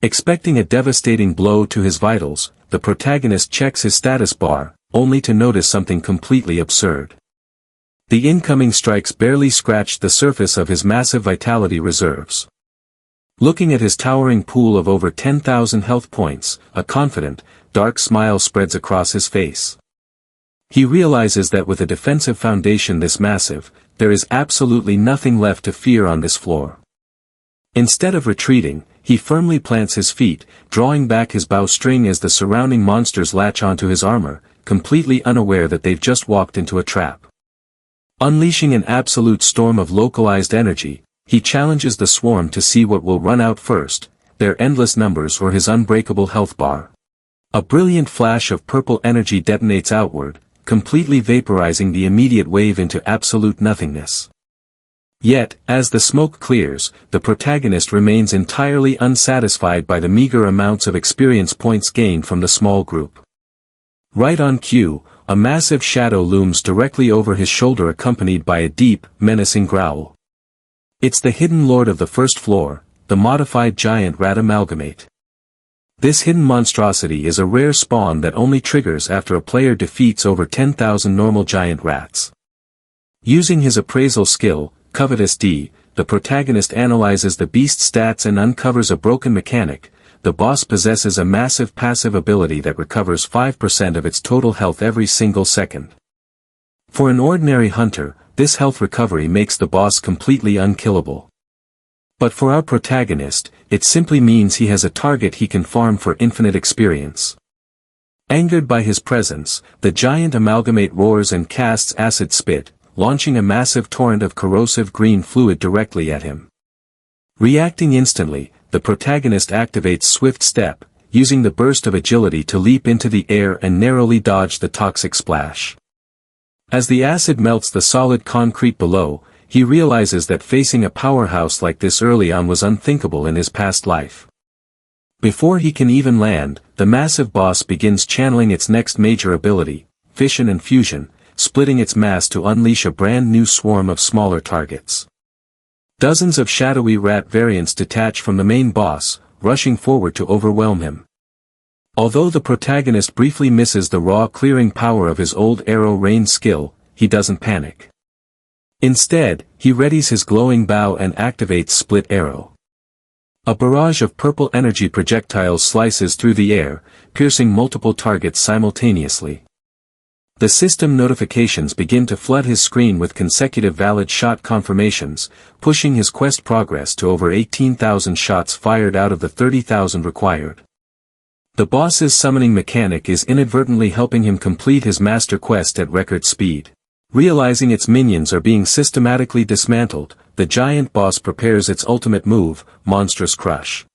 Expecting a devastating blow to his vitals, the protagonist checks his status bar, only to notice something completely absurd. The incoming strikes barely scratched the surface of his massive vitality reserves. Looking at his towering pool of over 10,000 health points, a confident, dark smile spreads across his face. He realizes that with a defensive foundation this massive, there is absolutely nothing left to fear on this floor. Instead of retreating, he firmly plants his feet, drawing back his bowstring as the surrounding monsters latch onto his armor, completely unaware that they've just walked into a trap. Unleashing an absolute storm of localized energy, he challenges the swarm to see what will run out first, their endless numbers or his unbreakable health bar. A brilliant flash of purple energy detonates outward, completely vaporizing the immediate wave into absolute nothingness. Yet, as the smoke clears, the protagonist remains entirely unsatisfied by the meager amounts of experience points gained from the small group. Right on cue, a massive shadow looms directly over his shoulder accompanied by a deep, menacing growl. It's the hidden lord of the first floor, the modified giant rat amalgamate. This hidden monstrosity is a rare spawn that only triggers after a player defeats over 10,000 normal giant rats. Using his appraisal skill, Covetous D, the protagonist analyzes the beast's stats and uncovers a broken mechanic. The boss possesses a massive passive ability that recovers 5% of its total health every single second. For an ordinary hunter, this health recovery makes the boss completely unkillable. But for our protagonist, it simply means he has a target he can farm for infinite experience. Angered by his presence, the giant amalgamate roars and casts acid spit, launching a massive torrent of corrosive green fluid directly at him. Reacting instantly, the protagonist activates Swift Step, using the burst of agility to leap into the air and narrowly dodge the toxic splash. As the acid melts the solid concrete below, he realizes that facing a powerhouse like this early on was unthinkable in his past life. Before he can even land, the massive boss begins channeling its next major ability, fission and fusion, splitting its mass to unleash a brand new swarm of smaller targets. Dozens of shadowy rat variants detach from the main boss, rushing forward to overwhelm him. Although the protagonist briefly misses the raw clearing power of his old arrow rain skill, he doesn't panic. Instead, he readies his glowing bow and activates Split Arrow. A barrage of purple energy projectiles slices through the air, piercing multiple targets simultaneously. The system notifications begin to flood his screen with consecutive valid shot confirmations, pushing his quest progress to over 18,000 shots fired out of the 30,000 required. The boss's summoning mechanic is inadvertently helping him complete his master quest at record speed. Realizing its minions are being systematically dismantled, the giant boss prepares its ultimate move, Monstrous Crush.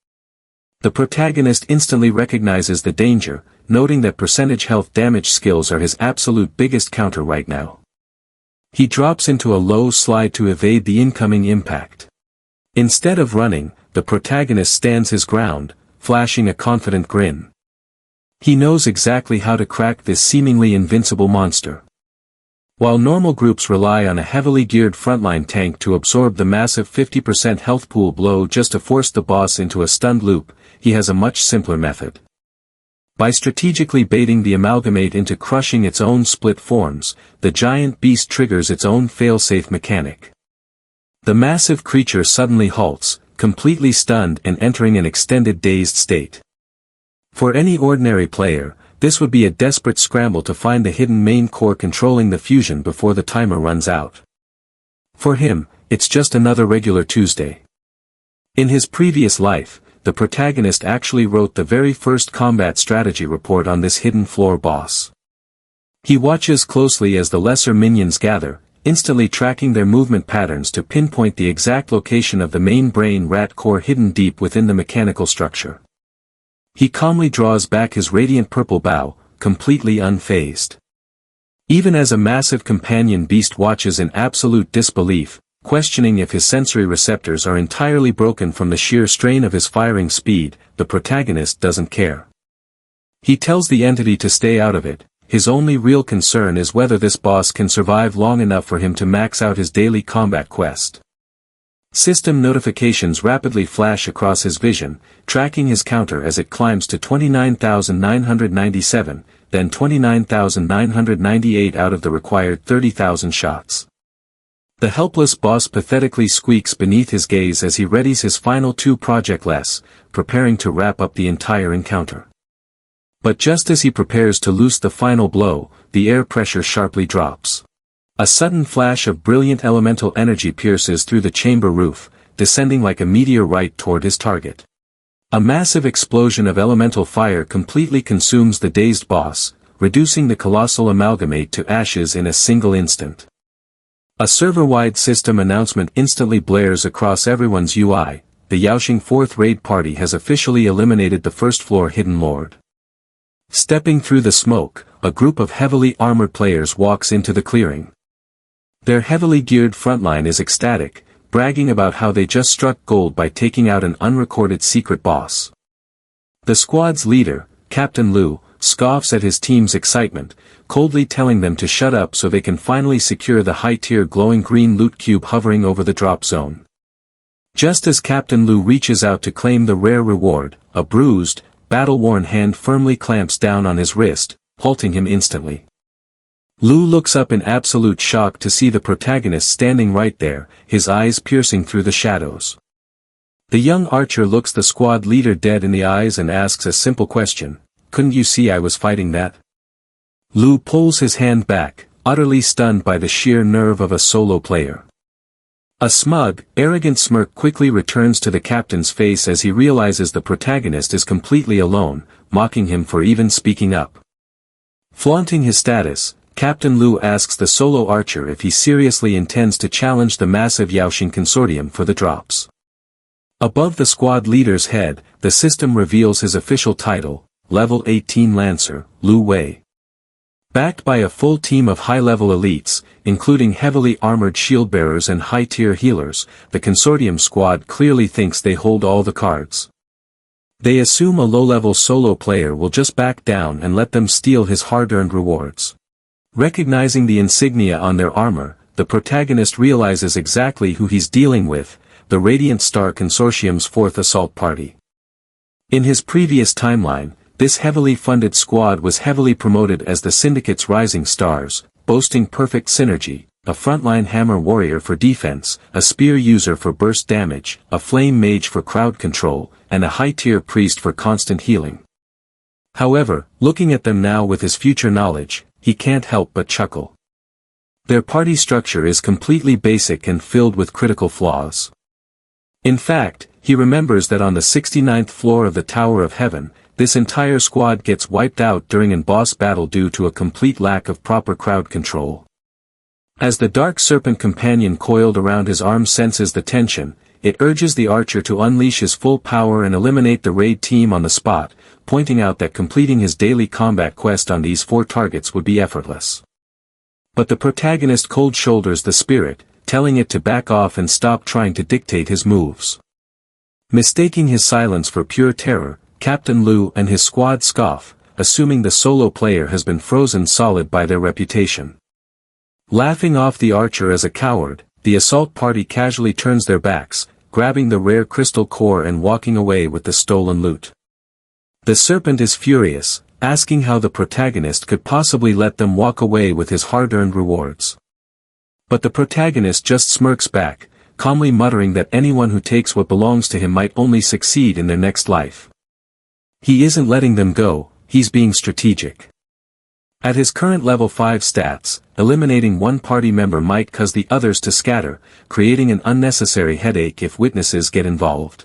The protagonist instantly recognizes the danger, noting that percentage health damage skills are his absolute biggest counter right now. He drops into a low slide to evade the incoming impact. Instead of running, the protagonist stands his ground, flashing a confident grin. He knows exactly how to crack this seemingly invincible monster. While normal groups rely on a heavily geared frontline tank to absorb the massive 50% health pool blow just to force the boss into a stunned loop, he has a much simpler method. By strategically baiting the amalgamate into crushing its own split forms, the giant beast triggers its own failsafe mechanic. The massive creature suddenly halts, completely stunned and entering an extended dazed state. For any ordinary player, this would be a desperate scramble to find the hidden main core controlling the fusion before the timer runs out. For him, it's just another regular Tuesday. In his previous life, the protagonist actually wrote the very first combat strategy report on this hidden floor boss. He watches closely as the lesser minions gather, instantly tracking their movement patterns to pinpoint the exact location of the main brain rat core hidden deep within the mechanical structure. He calmly draws back his radiant purple bow, completely unfazed. Even as a massive companion beast watches in absolute disbelief, questioning if his sensory receptors are entirely broken from the sheer strain of his firing speed, the protagonist doesn't care. He tells the entity to stay out of it. His only real concern is whether this boss can survive long enough for him to max out his daily combat quest. System notifications rapidly flash across his vision, tracking his counter as it climbs to 29,997, then 29,998 out of the required 30,000 shots. The helpless boss pathetically squeaks beneath his gaze as he readies his final 2 project-less, preparing to wrap up the entire encounter. But just as he prepares to loose the final blow, the air pressure sharply drops. A sudden flash of brilliant elemental energy pierces through the chamber roof, descending like a meteor right toward his target. A massive explosion of elemental fire completely consumes the dazed boss, reducing the colossal amalgamate to ashes in a single instant. A server-wide system announcement instantly blares across everyone's UI, the Yaoxing 4th Raid Party has officially eliminated the first floor Hidden Lord. Stepping through the smoke, a group of heavily armored players walks into the clearing. Their heavily geared frontline is ecstatic, bragging about how they just struck gold by taking out an unrecorded secret boss. The squad's leader, Captain Liu, scoffs at his team's excitement, coldly telling them to shut up so they can finally secure the high-tier glowing green loot cube hovering over the drop zone. Just as Captain Liu reaches out to claim the rare reward, a bruised, battle-worn hand firmly clamps down on his wrist, halting him instantly. Liu looks up in absolute shock to see the protagonist standing right there, his eyes piercing through the shadows. The young archer looks the squad leader dead in the eyes and asks a simple question, "Couldn't you see I was fighting that?" Liu pulls his hand back, utterly stunned by the sheer nerve of a solo player. A smug, arrogant smirk quickly returns to the captain's face as he realizes the protagonist is completely alone, mocking him for even speaking up. Flaunting his status, Captain Liu asks the solo archer if he seriously intends to challenge the massive Yaoxing consortium for the drops. Above the squad leader's head, the system reveals his official title, Level 18 Lancer, Liu Wei. Backed by a full team of high-level elites, including heavily armored shield-bearers and high-tier healers, the consortium squad clearly thinks they hold all the cards. They assume a low-level solo player will just back down and let them steal his hard-earned rewards. Recognizing the insignia on their armor, the protagonist realizes exactly who he's dealing with, the Radiant Star Consortium's fourth assault party. In his previous timeline, this heavily funded squad was heavily promoted as the Syndicate's rising stars, boasting perfect synergy, a frontline hammer warrior for defense, a spear user for burst damage, a flame mage for crowd control, and a high-tier priest for constant healing. However, looking at them now with his future knowledge, he can't help but chuckle. Their party structure is completely basic and filled with critical flaws. In fact, he remembers that on the 69th floor of the Tower of Heaven, this entire squad gets wiped out during an boss battle due to a complete lack of proper crowd control. As the Dark Serpent companion coiled around his arm senses the tension, it urges the archer to unleash his full power and eliminate the raid team on the spot, pointing out that completing his daily combat quest on these 4 targets would be effortless. But the protagonist cold shoulders the spirit, telling it to back off and stop trying to dictate his moves. Mistaking his silence for pure terror, Captain Liu and his squad scoff, assuming the solo player has been frozen solid by their reputation. Laughing off the archer as a coward, the assault party casually turns their backs, grabbing the rare crystal core and walking away with the stolen loot. The serpent is furious, asking how the protagonist could possibly let them walk away with his hard-earned rewards. But the protagonist just smirks back, calmly muttering that anyone who takes what belongs to him might only succeed in their next life. He isn't letting them go, he's being strategic. At his current level 5 stats, eliminating one party member might cause the others to scatter, creating an unnecessary headache if witnesses get involved.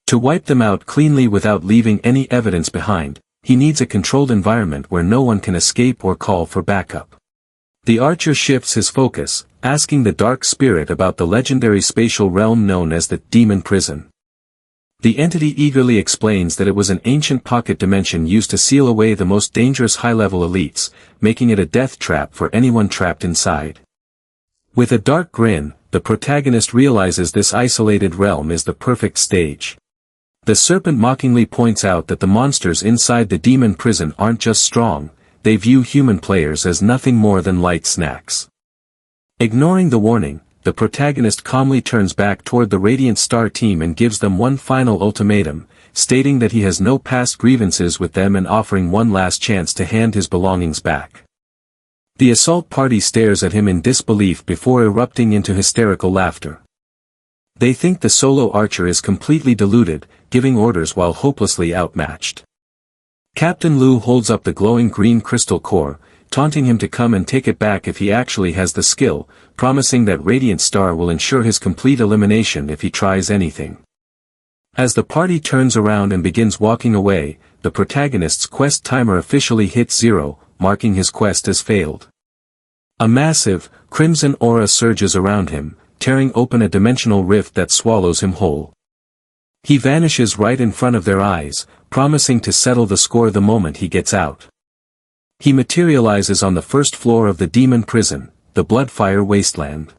To wipe them out cleanly without leaving any evidence behind, he needs a controlled environment where no one can escape or call for backup. The archer shifts his focus, asking the Dark Spirit about the legendary spatial realm known as the Demon Prison. The entity eagerly explains that it was an ancient pocket dimension used to seal away the most dangerous high-level elites, making it a death trap for anyone trapped inside. With a dark grin, the protagonist realizes this isolated realm is the perfect stage. The serpent mockingly points out that the monsters inside the demon prison aren't just strong, they view human players as nothing more than light snacks. Ignoring the warning, the protagonist calmly turns back toward the Radiant Star team and gives them one final ultimatum, stating that he has no past grievances with them and offering one last chance to hand his belongings back. The assault party stares at him in disbelief before erupting into hysterical laughter. They think the solo archer is completely deluded, giving orders while hopelessly outmatched. Captain Liu holds up the glowing green crystal core, taunting him to come and take it back if he actually has the skill, promising that Radiant Star will ensure his complete elimination if he tries anything. As the party turns around and begins walking away, the protagonist's quest timer officially hits 0, marking his quest as failed. A massive, crimson aura surges around him, tearing open a dimensional rift that swallows him whole. He vanishes right in front of their eyes, promising to settle the score the moment he gets out. He materializes on the first floor of the demon prison, the Bloodfire Wasteland.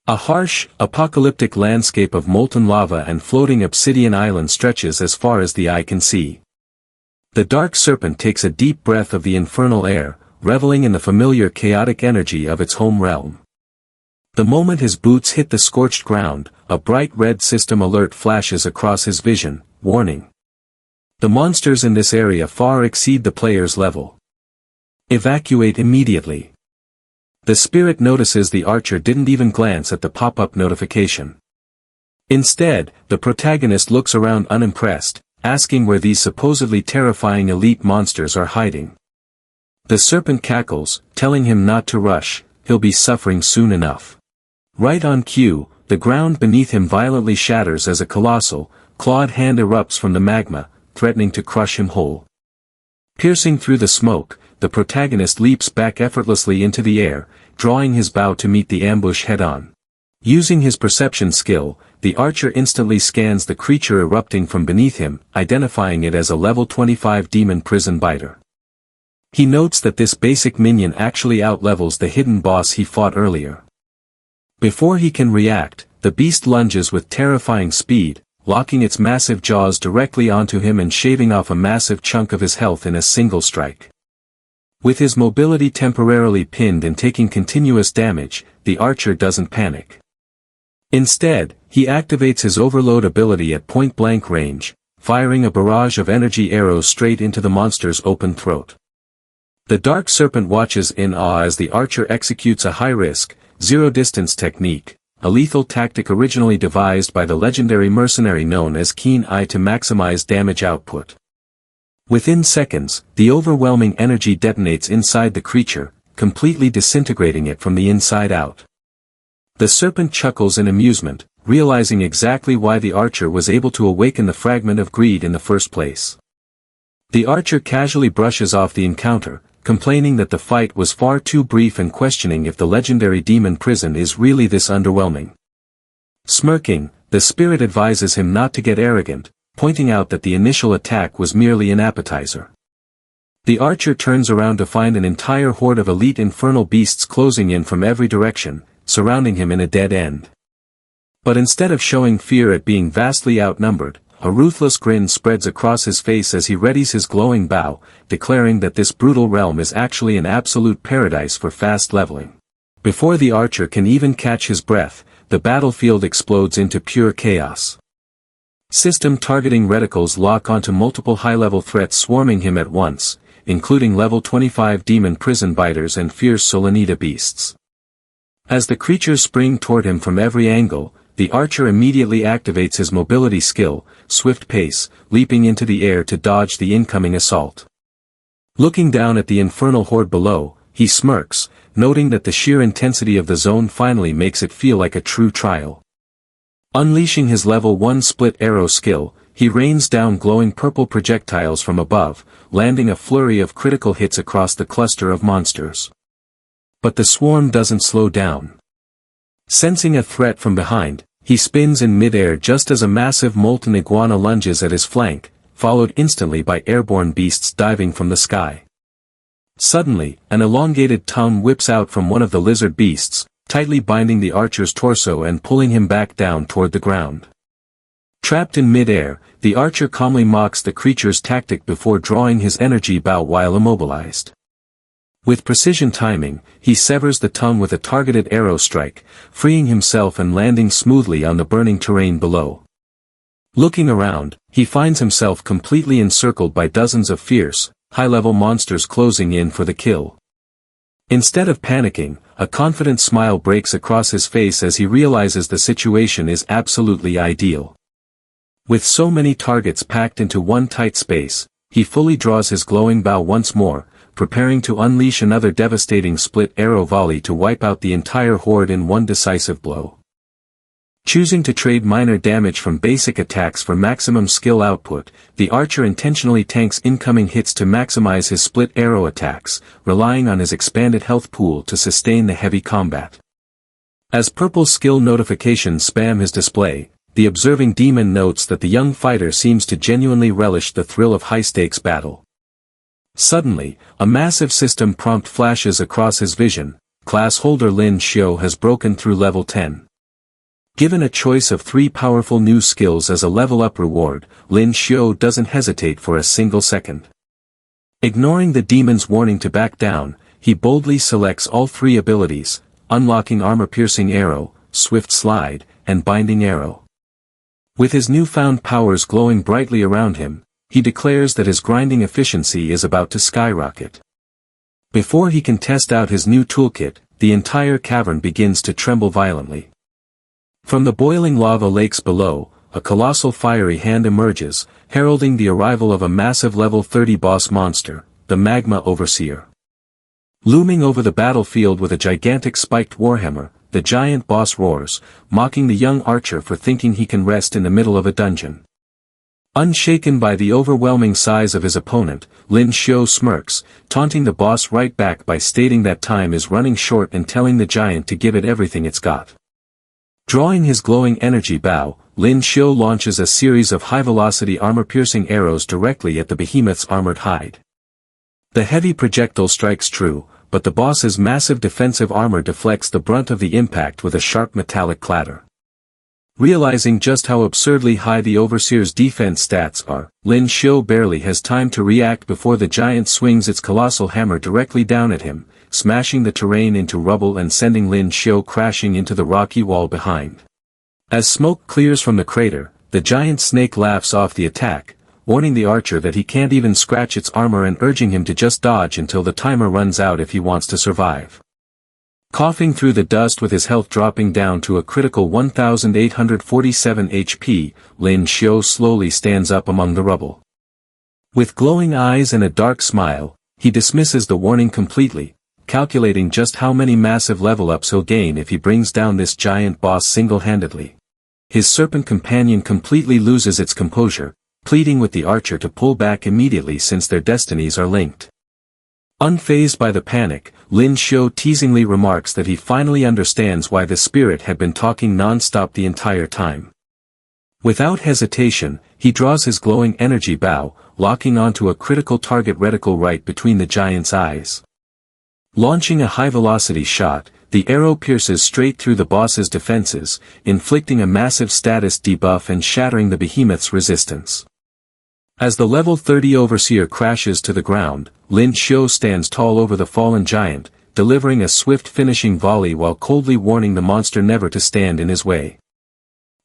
A harsh, apocalyptic landscape of molten lava and floating obsidian island stretches as far as the eye can see. The dark serpent takes a deep breath of the infernal air, reveling in the familiar chaotic energy of its home realm. The moment his boots hit the scorched ground, a bright red system alert flashes across his vision, warning. The monsters in this area far exceed the player's level. Evacuate immediately. The spirit notices the archer didn't even glance at the pop-up notification. Instead, the protagonist looks around unimpressed, asking where these supposedly terrifying elite monsters are hiding. The serpent cackles, telling him not to rush, he'll be suffering soon enough. Right on cue, the ground beneath him violently shatters as a colossal, clawed hand erupts from the magma, threatening to crush him whole. Piercing through the smoke, the protagonist leaps back effortlessly into the air, drawing his bow to meet the ambush head-on. Using his perception skill, the archer instantly scans the creature erupting from beneath him, identifying it as a level 25 demon prison biter. He notes that this basic minion actually outlevels the hidden boss he fought earlier. Before he can react, the beast lunges with terrifying speed, locking its massive jaws directly onto him and shaving off a massive chunk of his health in a single strike. With his mobility temporarily pinned and taking continuous damage, the archer doesn't panic. Instead, he activates his overload ability at point-blank range, firing a barrage of energy arrows straight into the monster's open throat. The dark serpent watches in awe as the archer executes a high-risk, zero-distance technique, a lethal tactic originally devised by the legendary mercenary known as Keen Eye to maximize damage output. Within seconds, the overwhelming energy detonates inside the creature, completely disintegrating it from the inside out. The serpent chuckles in amusement, realizing exactly why the archer was able to awaken the fragment of greed in the first place. The archer casually brushes off the encounter, complaining that the fight was far too brief and questioning if the legendary demon prison is really this underwhelming. Smirking, the spirit advises him not to get arrogant, pointing out that the initial attack was merely an appetizer. The archer turns around to find an entire horde of elite infernal beasts closing in from every direction, surrounding him in a dead end. But instead of showing fear at being vastly outnumbered, a ruthless grin spreads across his face as he readies his glowing bow, declaring that this brutal realm is actually an absolute paradise for fast leveling. Before the archer can even catch his breath, the battlefield explodes into pure chaos. System targeting reticles lock onto multiple high-level threats swarming him at once, including level 25 demon prison biters and fierce Solanita beasts. As the creatures spring toward him from every angle, the archer immediately activates his mobility skill, swift pace, leaping into the air to dodge the incoming assault. Looking down at the infernal horde below, he smirks, noting that the sheer intensity of the zone finally makes it feel like a true trial. Unleashing his level 1 split arrow skill, he rains down glowing purple projectiles from above, landing a flurry of critical hits across the cluster of monsters. But the swarm doesn't slow down. Sensing a threat from behind, he spins in midair just as a massive molten iguana lunges at his flank, followed instantly by airborne beasts diving from the sky. Suddenly, an elongated tongue whips out from one of the lizard beasts, tightly binding the archer's torso and pulling him back down toward the ground. Trapped in midair, the archer calmly mocks the creature's tactic before drawing his energy bow while immobilized. With precision timing, he severs the tongue with a targeted arrow strike, freeing himself and landing smoothly on the burning terrain below. Looking around, he finds himself completely encircled by dozens of fierce, high-level monsters closing in for the kill. Instead of panicking, a confident smile breaks across his face as he realizes the situation is absolutely ideal. With so many targets packed into one tight space, he fully draws his glowing bow once more, preparing to unleash another devastating split arrow volley to wipe out the entire horde in one decisive blow. Choosing to trade minor damage from basic attacks for maximum skill output, the archer intentionally tanks incoming hits to maximize his split arrow attacks, relying on his expanded health pool to sustain the heavy combat. As purple skill notifications spam his display, the observing demon notes that the young fighter seems to genuinely relish the thrill of high-stakes battle. Suddenly, a massive system prompt flashes across his vision. Class holder Lin Xiu has broken through level 10. Given a choice of 3 powerful new skills as a level-up reward, Lin Xiu doesn't hesitate for a single second. Ignoring the demon's warning to back down, he boldly selects all 3 abilities, unlocking armor-piercing arrow, swift slide, and binding arrow. With his newfound powers glowing brightly around him, he declares that his grinding efficiency is about to skyrocket. Before he can test out his new toolkit, the entire cavern begins to tremble violently. From the boiling lava lakes below, a colossal fiery hand emerges, heralding the arrival of a massive level 30 boss monster, the Magma Overseer. Looming over the battlefield with a gigantic spiked warhammer, the giant boss roars, mocking the young archer for thinking he can rest in the middle of a dungeon. Unshaken by the overwhelming size of his opponent, Lin Xiu smirks, taunting the boss right back by stating that time is running short and telling the giant to give it everything it's got. Drawing his glowing energy bow, Lin Xiu launches a series of high-velocity armor-piercing arrows directly at the behemoth's armored hide. The heavy projectile strikes true, but the boss's massive defensive armor deflects the brunt of the impact with a sharp metallic clatter. Realizing just how absurdly high the Overseer's defense stats are, Lin Xiu barely has time to react before the giant swings its colossal hammer directly down at him, smashing the terrain into rubble and sending Lin Xiu crashing into the rocky wall behind. As smoke clears from the crater, the giant snake laughs off the attack, warning the archer that he can't even scratch its armor and urging him to just dodge until the timer runs out if he wants to survive. Coughing through the dust with his health dropping down to a critical 1,847 HP, Lin Xiu slowly stands up among the rubble. With glowing eyes and a dark smile, he dismisses the warning completely, calculating just how many massive level-ups he'll gain if he brings down this giant boss single-handedly. His serpent companion completely loses its composure, pleading with the archer to pull back immediately since their destinies are linked. Unfazed by the panic, Lin Xiu teasingly remarks that he finally understands why the spirit had been talking non-stop the entire time. Without hesitation, he draws his glowing energy bow, locking onto a critical target reticle right between the giant's eyes. Launching a high-velocity shot, the arrow pierces straight through the boss's defenses, inflicting a massive status debuff and shattering the behemoth's resistance. As the level 30 Overseer crashes to the ground, Lin Xiu stands tall over the fallen giant, delivering a swift finishing volley while coldly warning the monster never to stand in his way.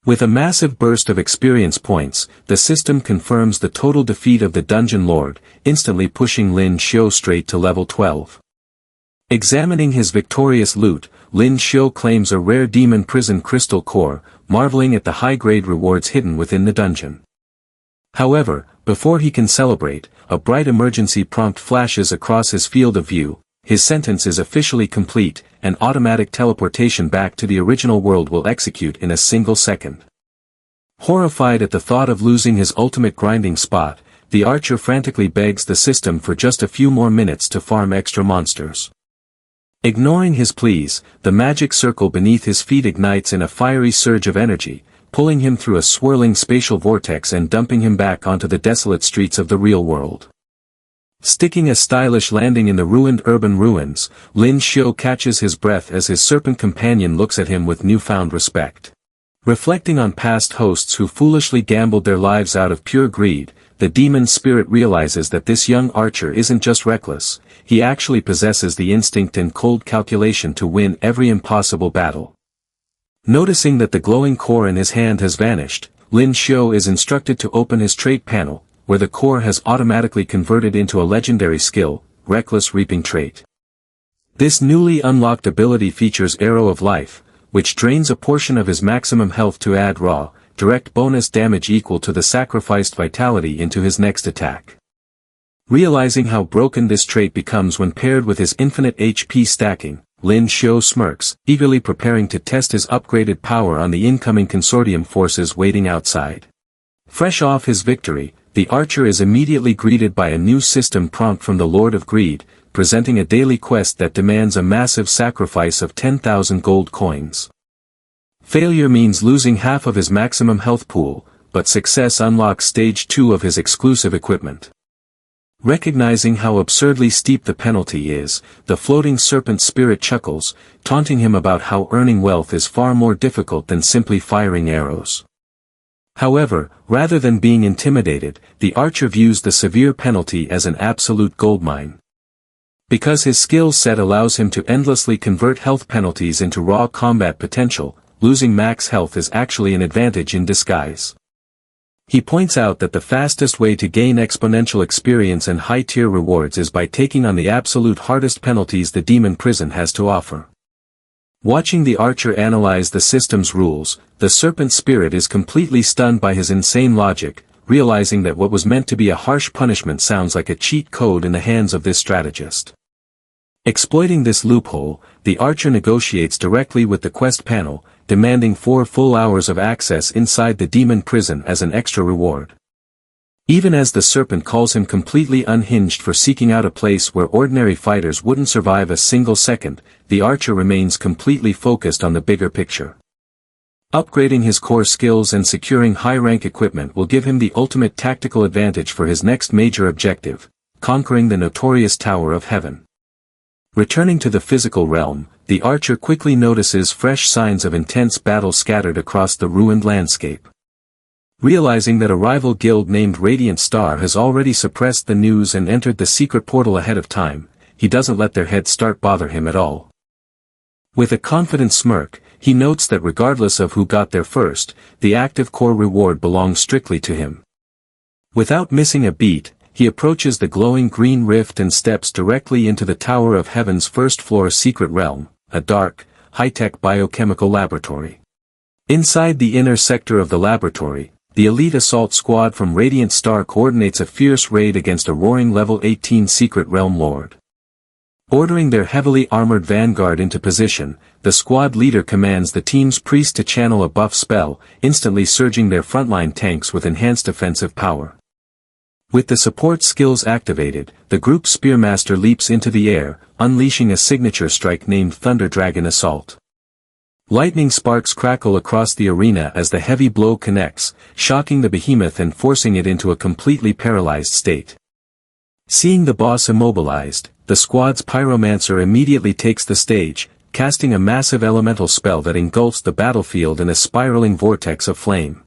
With a massive burst of experience points, the system confirms the total defeat of the Dungeon Lord, instantly pushing Lin Xiu straight to level 12. Examining his victorious loot, Lin Xiu claims a rare demon prison crystal core, marveling at the high-grade rewards hidden within the dungeon. However, before he can celebrate, a bright emergency prompt flashes across his field of view. His sentence is officially complete, and automatic teleportation back to the original world will execute in a single second. Horrified at the thought of losing his ultimate grinding spot, the archer frantically begs the system for just a few more minutes to farm extra monsters. Ignoring his pleas, the magic circle beneath his feet ignites in a fiery surge of energy, pulling him through a swirling spatial vortex and dumping him back onto the desolate streets of the real world. Sticking a stylish landing in the ruined urban ruins, Lin Xiu catches his breath as his serpent companion looks at him with newfound respect. Reflecting on past hosts who foolishly gambled their lives out of pure greed, the demon spirit realizes that this young archer isn't just reckless, he actually possesses the instinct and cold calculation to win every impossible battle. Noticing that the glowing core in his hand has vanished, Lin Xiu is instructed to open his trait panel, where the core has automatically converted into a legendary skill, Reckless Reaping trait. This newly unlocked ability features Arrow of Life, which drains a portion of his maximum health to add raw, direct bonus damage equal to the sacrificed vitality into his next attack. Realizing how broken this trait becomes when paired with his infinite HP stacking, Lin Xiu smirks, eagerly preparing to test his upgraded power on the incoming consortium forces waiting outside. Fresh off his victory, the archer is immediately greeted by a new system prompt from the Lord of Greed, presenting a daily quest that demands a massive sacrifice of 10,000 gold coins. Failure means losing half of his maximum health pool, but success unlocks stage 2 of his exclusive equipment. Recognizing how absurdly steep the penalty is, the floating serpent spirit chuckles, taunting him about how earning wealth is far more difficult than simply firing arrows. However, rather than being intimidated, the archer views the severe penalty as an absolute goldmine. Because his skill set allows him to endlessly convert health penalties into raw combat potential, losing max health is actually an advantage in disguise. He points out that the fastest way to gain exponential experience and high-tier rewards is by taking on the absolute hardest penalties the demon prison has to offer. Watching the archer analyze the system's rules, the serpent spirit is completely stunned by his insane logic, realizing that what was meant to be a harsh punishment sounds like a cheat code in the hands of this strategist. Exploiting this loophole, the archer negotiates directly with the quest panel, demanding 4 full hours of access inside the demon prison as an extra reward. Even as the serpent calls him completely unhinged for seeking out a place where ordinary fighters wouldn't survive a single second, the archer remains completely focused on the bigger picture. Upgrading his core skills and securing high-rank equipment will give him the ultimate tactical advantage for his next major objective, conquering the notorious Tower of Heaven. Returning to the physical realm, the archer quickly notices fresh signs of intense battle scattered across the ruined landscape. Realizing that a rival guild named Radiant Star has already suppressed the news and entered the secret portal ahead of time, he doesn't let their head start bother him at all. With a confident smirk, he notes that regardless of who got there first, the active core reward belongs strictly to him. Without missing a beat, he approaches the glowing green rift and steps directly into the Tower of Heaven's first-floor secret realm, a dark, high-tech biochemical laboratory. Inside the inner sector of the laboratory, the elite assault squad from Radiant Star coordinates a fierce raid against a roaring level 18 secret realm lord. Ordering their heavily armored vanguard into position, the squad leader commands the team's priest to channel a buff spell, instantly surging their frontline tanks with enhanced offensive power. With the support skills activated, the group's spearmaster leaps into the air, unleashing a signature strike named Thunder Dragon Assault. Lightning sparks crackle across the arena as the heavy blow connects, shocking the behemoth and forcing it into a completely paralyzed state. Seeing the boss immobilized, the squad's pyromancer immediately takes the stage, casting a massive elemental spell that engulfs the battlefield in a spiraling vortex of flame.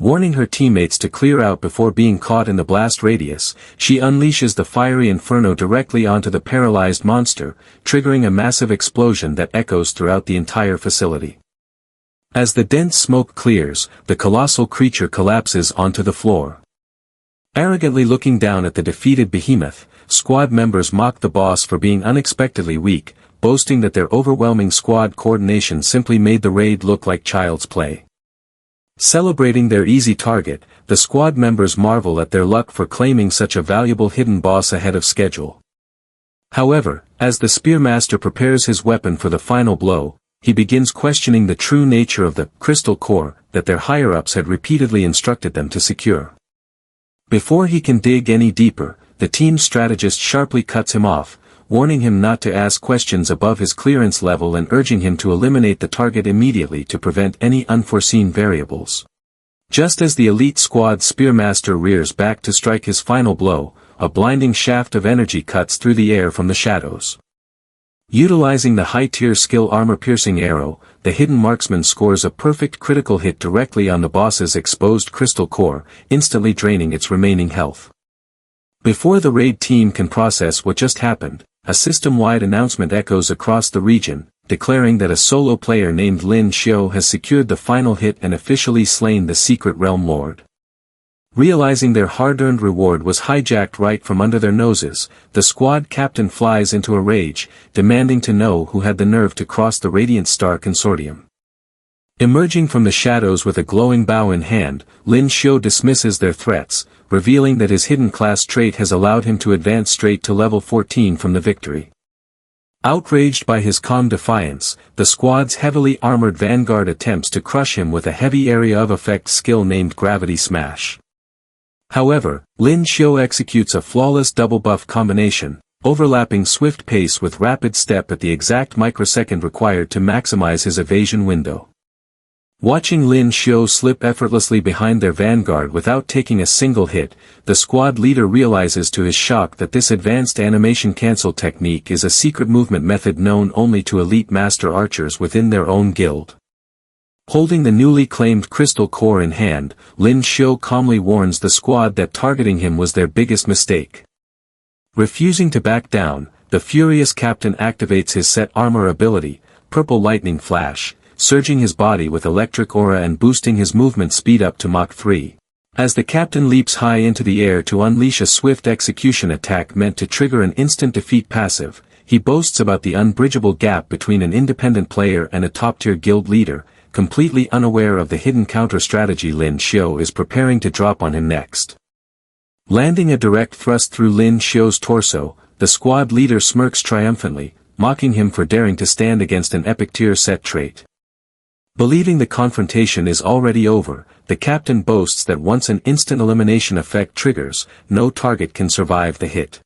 Warning her teammates to clear out before being caught in the blast radius, she unleashes the fiery inferno directly onto the paralyzed monster, triggering a massive explosion that echoes throughout the entire facility. As the dense smoke clears, the colossal creature collapses onto the floor. Arrogantly looking down at the defeated behemoth, squad members mock the boss for being unexpectedly weak, boasting that their overwhelming squad coordination simply made the raid look like child's play. Celebrating their easy target, the squad members marvel at their luck for claiming such a valuable hidden boss ahead of schedule. However, as the spearmaster prepares his weapon for the final blow, he begins questioning the true nature of the crystal core that their higher-ups had repeatedly instructed them to secure. Before he can dig any deeper, the team's strategist sharply cuts him off, warning him not to ask questions above his clearance level and urging him to eliminate the target immediately to prevent any unforeseen variables. Just as the elite squad spearmaster rears back to strike his final blow, a blinding shaft of energy cuts through the air from the shadows. Utilizing the high-tier skill armor-piercing arrow, the hidden marksman scores a perfect critical hit directly on the boss's exposed crystal core, instantly draining its remaining health. Before the raid team can process what just happened, a system-wide announcement echoes across the region, declaring that a solo player named Lin Xiu has secured the final hit and officially slain the secret realm lord. Realizing their hard-earned reward was hijacked right from under their noses, the squad captain flies into a rage, demanding to know who had the nerve to cross the Radiant Star consortium. Emerging from the shadows with a glowing bow in hand, Lin Xiu dismisses their threats, revealing that his hidden class trait has allowed him to advance straight to level 14 from the victory. Outraged by his calm defiance, the squad's heavily armored vanguard attempts to crush him with a heavy area of effect skill named Gravity Smash. However, Lin Xiu executes a flawless double buff combination, overlapping swift pace with rapid step at the exact microsecond required to maximize his evasion window. Watching Lin Xiu slip effortlessly behind their vanguard without taking a single hit, the squad leader realizes to his shock that this advanced animation cancel technique is a secret movement method known only to elite master archers within their own guild. Holding the newly claimed crystal core in hand, Lin Xiu calmly warns the squad that targeting him was their biggest mistake. Refusing to back down, the furious captain activates his set armor ability, Purple Lightning Flash, surging his body with electric aura and boosting his movement speed up to Mach 3. As the captain leaps high into the air to unleash a swift execution attack meant to trigger an instant defeat passive, he boasts about the unbridgeable gap between an independent player and a top-tier guild leader, completely unaware of the hidden counter-strategy Lin Xiu is preparing to drop on him next. Landing a direct thrust through Lin Xiu's torso, the squad leader smirks triumphantly, mocking him for daring to stand against an epic tier set trait. Believing the confrontation is already over, the captain boasts that once an instant elimination effect triggers, no target can survive the hit.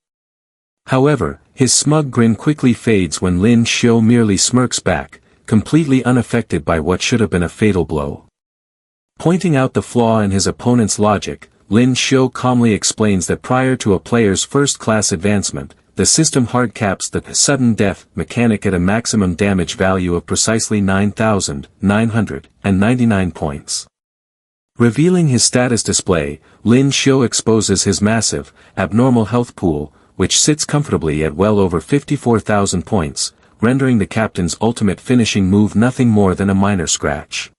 However, his smug grin quickly fades when Lin Xiu merely smirks back, completely unaffected by what should have been a fatal blow. Pointing out the flaw in his opponent's logic, Lin Xiu calmly explains that prior to a player's first-class advancement, the system hardcaps the sudden death mechanic at a maximum damage value of precisely 9,999 points. Revealing his status display, Lin Xiu exposes his massive, abnormal health pool, which sits comfortably at well over 54,000 points, rendering the captain's ultimate finishing move nothing more than a minor scratch.